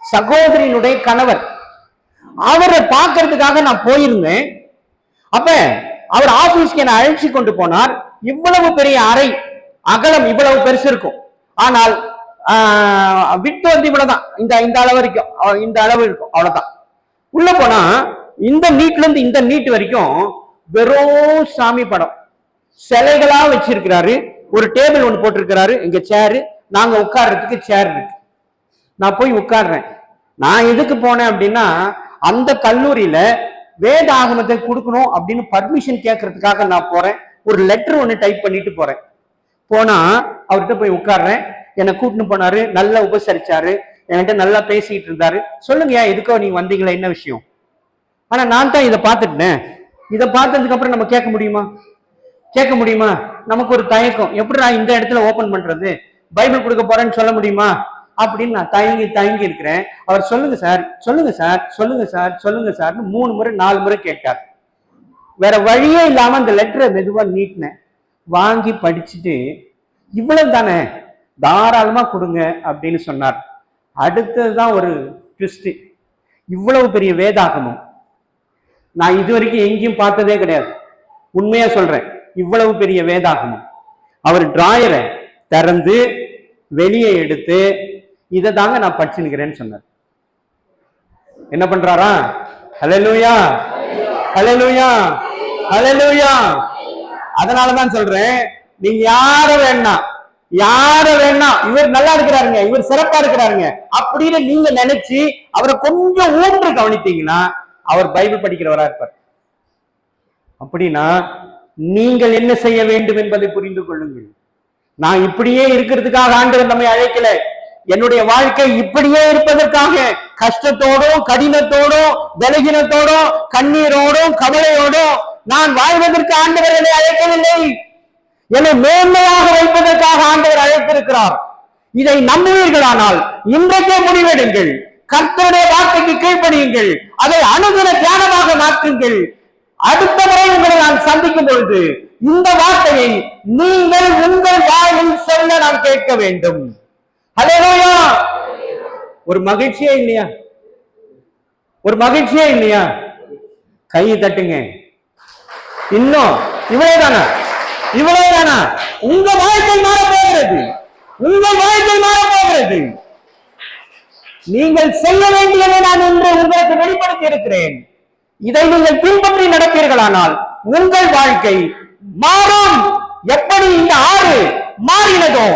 சகோதரியினுடைய கணவர். அவரை பார்க்கறதுக்காக நான் போயிருந்தேன். அப்ப அவர் ஆபீஸ்க்கு என்ன அழைச்சி கொண்டு போனார். இவ்வளவு பெரிய அறை, அகலம் இவ்வளவு பெருசு இருக்கும், ஆனால் விட்டு வந்து இவ்வளவுதான், இந்த அளவு வரைக்கும், இந்த அளவு இருக்கும், அவ்வளவுதான். உள்ள போனா இந்த நீட்ல இருந்து இந்த நீட் வரைக்கும் வெறும் சாமி படம் சிலைகளா வச்சிருக்கிறாரு. ஒரு டேபிள் ஒன்று போட்டிருக்கிறாரு, இங்க சேரு, நாங்க உட்கார்றதுக்கு சேர் இருக்கு. நான் போய் உட்கார்றேன். நான் எதுக்கு போனேன் அப்படின்னா, அந்த கல்லூரியில வேத ஆகமத்தை கொடுக்கணும் அப்படின்னு பர்மிஷன் கேட்கறதுக்காக நான் போறேன். ஒரு லெட்டர் ஒன்று டைப் பண்ணிட்டு போறேன். போனா அவர்கிட்ட போய் உட்கார்றேன். என்னை கூட்டின்னு போனாரு, நல்லா உபசரிச்சாரு, என்கிட்ட நல்லா பேசிட்டு இருந்தாரு. சொல்லுங்கய்யா, எதுக்கோ நீங்க வந்தீங்களா, என்ன விஷயம்? ஆனா நான் தான் இதை பார்த்துட்டேன். இதை பார்த்ததுக்கு அப்புறம் நம்ம கேட்க முடியுமா? கேட்க முடியுமா? நமக்கு ஒரு தயக்கம். எப்படி நான் இந்த இடத்துல ஓபன் பண்றது, பைபிள் கொடுக்க போறேன்னு சொல்ல முடியுமா அப்படின்னு நான் தயங்கி இருக்கிறேன். அவர் சொல்லுங்க சார், சொல்லுங்க சார், சொல்லுங்க சார், சொல்லுங்க சார்னு 3 முறை 4 முறை கேட்டார். வேற வழியே இல்லாம அந்த லெட்டரை மெதுவா நீட்டினேன். வாங்கி படிச்சுட்டு, இவ்வளவு தானே, தாராளமா கொடுங்க அப்படின்னு சொன்னார். அடுத்ததுதான் ஒரு ட்விஸ்ட். இவ்வளவு பெரிய வேதாகமம் நான் இதுவரைக்கும் எங்கேயும் பார்த்ததே கிடையாது. உண்மையா சொல்றேன், இவ்வளவு பெரிய வேதாகமம். அவர் டிராயரை திறந்து வெளியே எடுத்து, இதை தாங்க நான் படிச்சுக்கிறேன்னு சொன்னார். என்ன பண்றாரா? ஹல்லேலூயா, ஹல்லேலூயா, ஹல்லேலூயா. அதனாலதான் சொல்றேன், நீங்க யார வேணா இவர் நல்லா இருக்கிறாருங்க, இவர் சிறப்பா இருக்கிறாருங்க அப்படின்னு நீங்க நினைச்சு அவரை கொஞ்சம் ஊன்று கவனித்தீங்கன்னா அவர் பைபிள் படிக்கிறவரா இருப்பார். அப்படின்னா நீங்கள் என்ன செய்ய வேண்டும் என்பதை புரிந்து கொள்ளுங்கள். நான் இப்படியே இருக்கிறதுக்காக ஆண்டவர் நம்மை அழைக்கல. என்னுடைய வாழ்க்கை இப்படியே இருப்பதற்காக கஷ்டத்தோடும் கடினத்தோடும் பலகீனத்தோடும் கண்ணீரோடும் கவலையோடும் நான் வாழ்வதற்கு ஆண்டவர் என்னை அழைக்கவில்லை. என்னை மேன்மையாக வைப்பதற்காக ஆண்டவர் அழைத்திருக்கிறார். இதை நம்புவீர்களானால் இன்றைக்கே முடிவெடுங்கள். கர்த்தருடைய வார்த்தைக்கு கீழ்ப்படியுங்கள். அதை அனுதின தியானமாக மாற்றுங்கள். அடுத்த முறை உங்களை நான் சந்திக்கும் பொழுது இந்த வார்த்தையை நீங்கள் உங்கள் வாயில் சொல்ல நான் கேட்க வேண்டும். ஹல்லேலூயா. ஒரு மகிழ்ச்சியே இல்லையா? ஒரு மகிழ்ச்சியே இல்லையா? கையை தட்டுங்க. இன்னும் இவ்வளவுதானா? இவ்வளவுதானா? உங்க வாழ்க்கை மாறப்போகிறது. உங்கள் வாழ்க்கை மாறப்போகிறது. நீங்கள் செய்ய வேண்டியதை நான் இன்று உங்களுக்கு வெளிப்படுத்தி இருக்கிறேன். இதை நீங்கள் பின்பற்றி நடப்பீர்களானால் உங்கள் வாழ்க்கை மாறும். எப்படி இந்த ஆறு மாறினதோ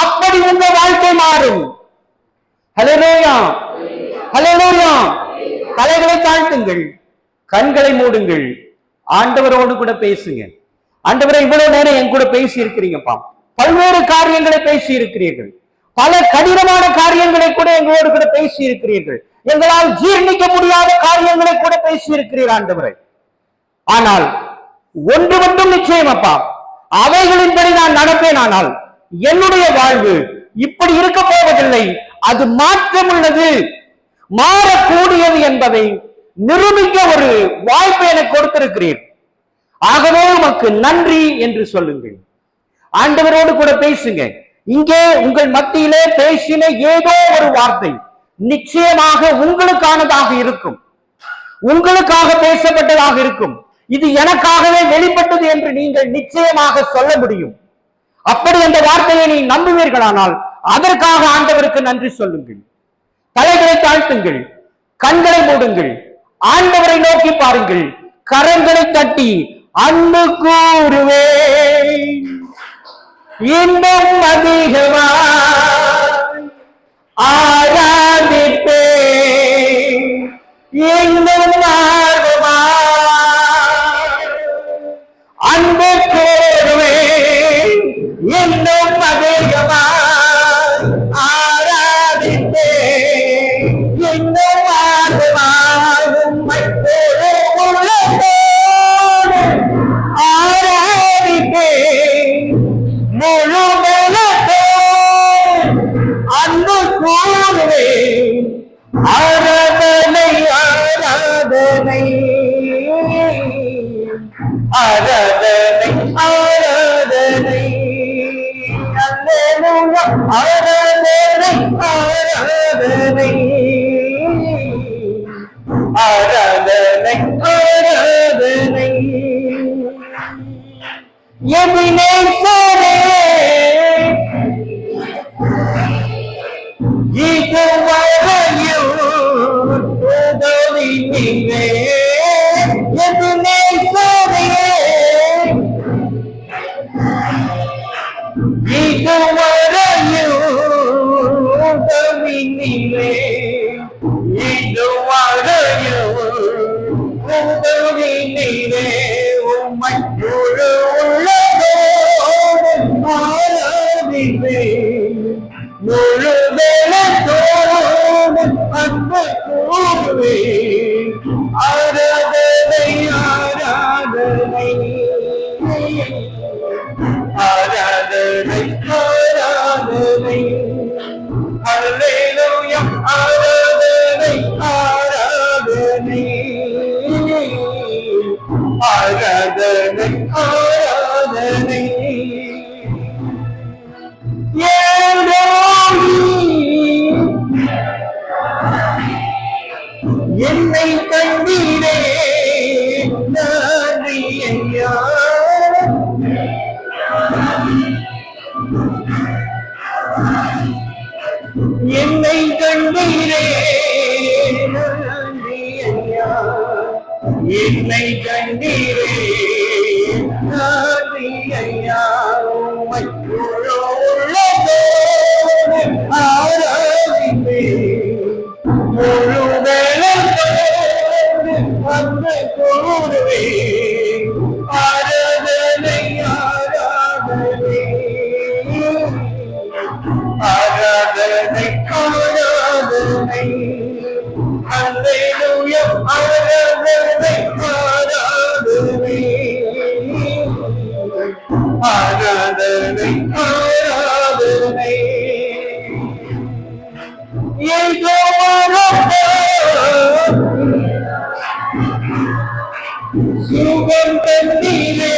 அப்படி உங்கள் வாழ்க்கை மாறும். ஹல்லேலூயா, ஹல்லேலூயா. தலைகளை தாழ்த்துங்கள், கண்களை மூடுங்கள், ஆண்டவரோடு கூட பேசுங்க. ஆண்டவரை, இவ்வளவு நேரம் என் கூட பேசி இருக்கிறீங்கப்பா. பல்வேறு காரியங்களை பேசி இருக்கிறீர்கள். பல கடினமான காரியங்களை கூட எங்களோடு கூட பேசி இருக்கிறீர்கள். எங்களால் ஜீர்ணிக்க முடியாத காரியங்களை கூட பேசி இருக்கிறீர்கள் ஆண்டவரை. ஆனால் ஒன்று மட்டும் நிச்சயம் அப்பா, அவைகளின்படி நான் நடப்பேன். ஆனால் என்னுடைய வாழ்வு இப்படி இருக்க போவதில்லை. அது மாற்றம் உள்ளது, மாறக்கூடியது என்பதை நிரூபிக்க ஒரு வாய்ப்பை எனக்கு கொடுத்திருக்கிறீர். ஆகவே உமக்கு நன்றி என்று சொல்லுங்கள். ஆண்டவரோடு கூட பேசுங்க. இங்கே உங்கள் மத்தியிலே பேசின ஏதோ ஒரு வார்த்தை நிச்சயமாக உங்களுக்கானதாக இருக்கும், உங்களுக்காக பேசப்பட்டதாக இருக்கும். இது எனக்காகவே வெளிப்பட்டது என்று நீங்கள் நிச்சயமாக சொல்ல முடியும். அப்படி அந்த வார்த்தையை நீ நம்புவீர்களானால் அதற்காக ஆண்டவருக்கு நன்றி சொல்லுங்கள். தலைகளை தாழ்த்துங்கள், கண்களை மூடுங்கள், ஆண்டவரை நோக்கி பாருங்கள், கரங்களை தட்டி அன்பு கூறுவேன், இன்னும் அதிகமாய் ஆராதிப்பேன், இன்னும் ஆர்வமாய் அன்பு கூறுவேன், இன்னும் அதிகமாய் ஆராதிப்பேன், இன்னும் ஆர்வமாய் உம்மை ஆராதிப்பேன், முழு அன்பு கூறுவேன். ஆராதனை, ஆராதனை, ஆராதனை, ஆராதனை, அல்லேலூயா, ஆராதனை, ஆராதனை, ஆராதனை, ஆராதனை. எபினேசரே, இதுவரையும் உதவி நீரே. எபினேசரே, இதுவரையும் உதவி நீரே. இதுவரையும் உதவி ஆராதனை ஆராதனை அல்லேலூயா ஆராதனை ஆராதனை ஆராதனை ஆராதனை என்னை கண்டீரே நன்றி ஐயா என்னை கண்டீரே நன்றி ஐயா என்னை கண்டீரே நன்றி ஐயா ஆராதிப்பே முழு வந்து கூடுவே ஆராதனை ஆராதனை ஆராதனை ஆராதனை அல்லேலூயா ஆராதனை ஆராதனை ஆராதனை ஆராதனை சுகம் தந்தீரே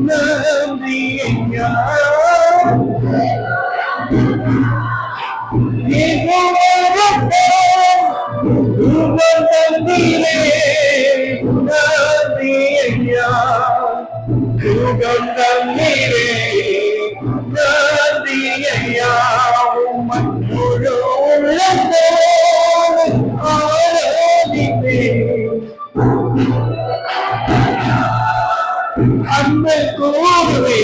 நன்றி ஐயா சுகம் தந்தீரே நன்றி ஐயா சுகம் தந்தீரே நன்றி ஐயா முழு உள்ளத்தோடு ஆராதிப்பேன் அன்பு கூறுவே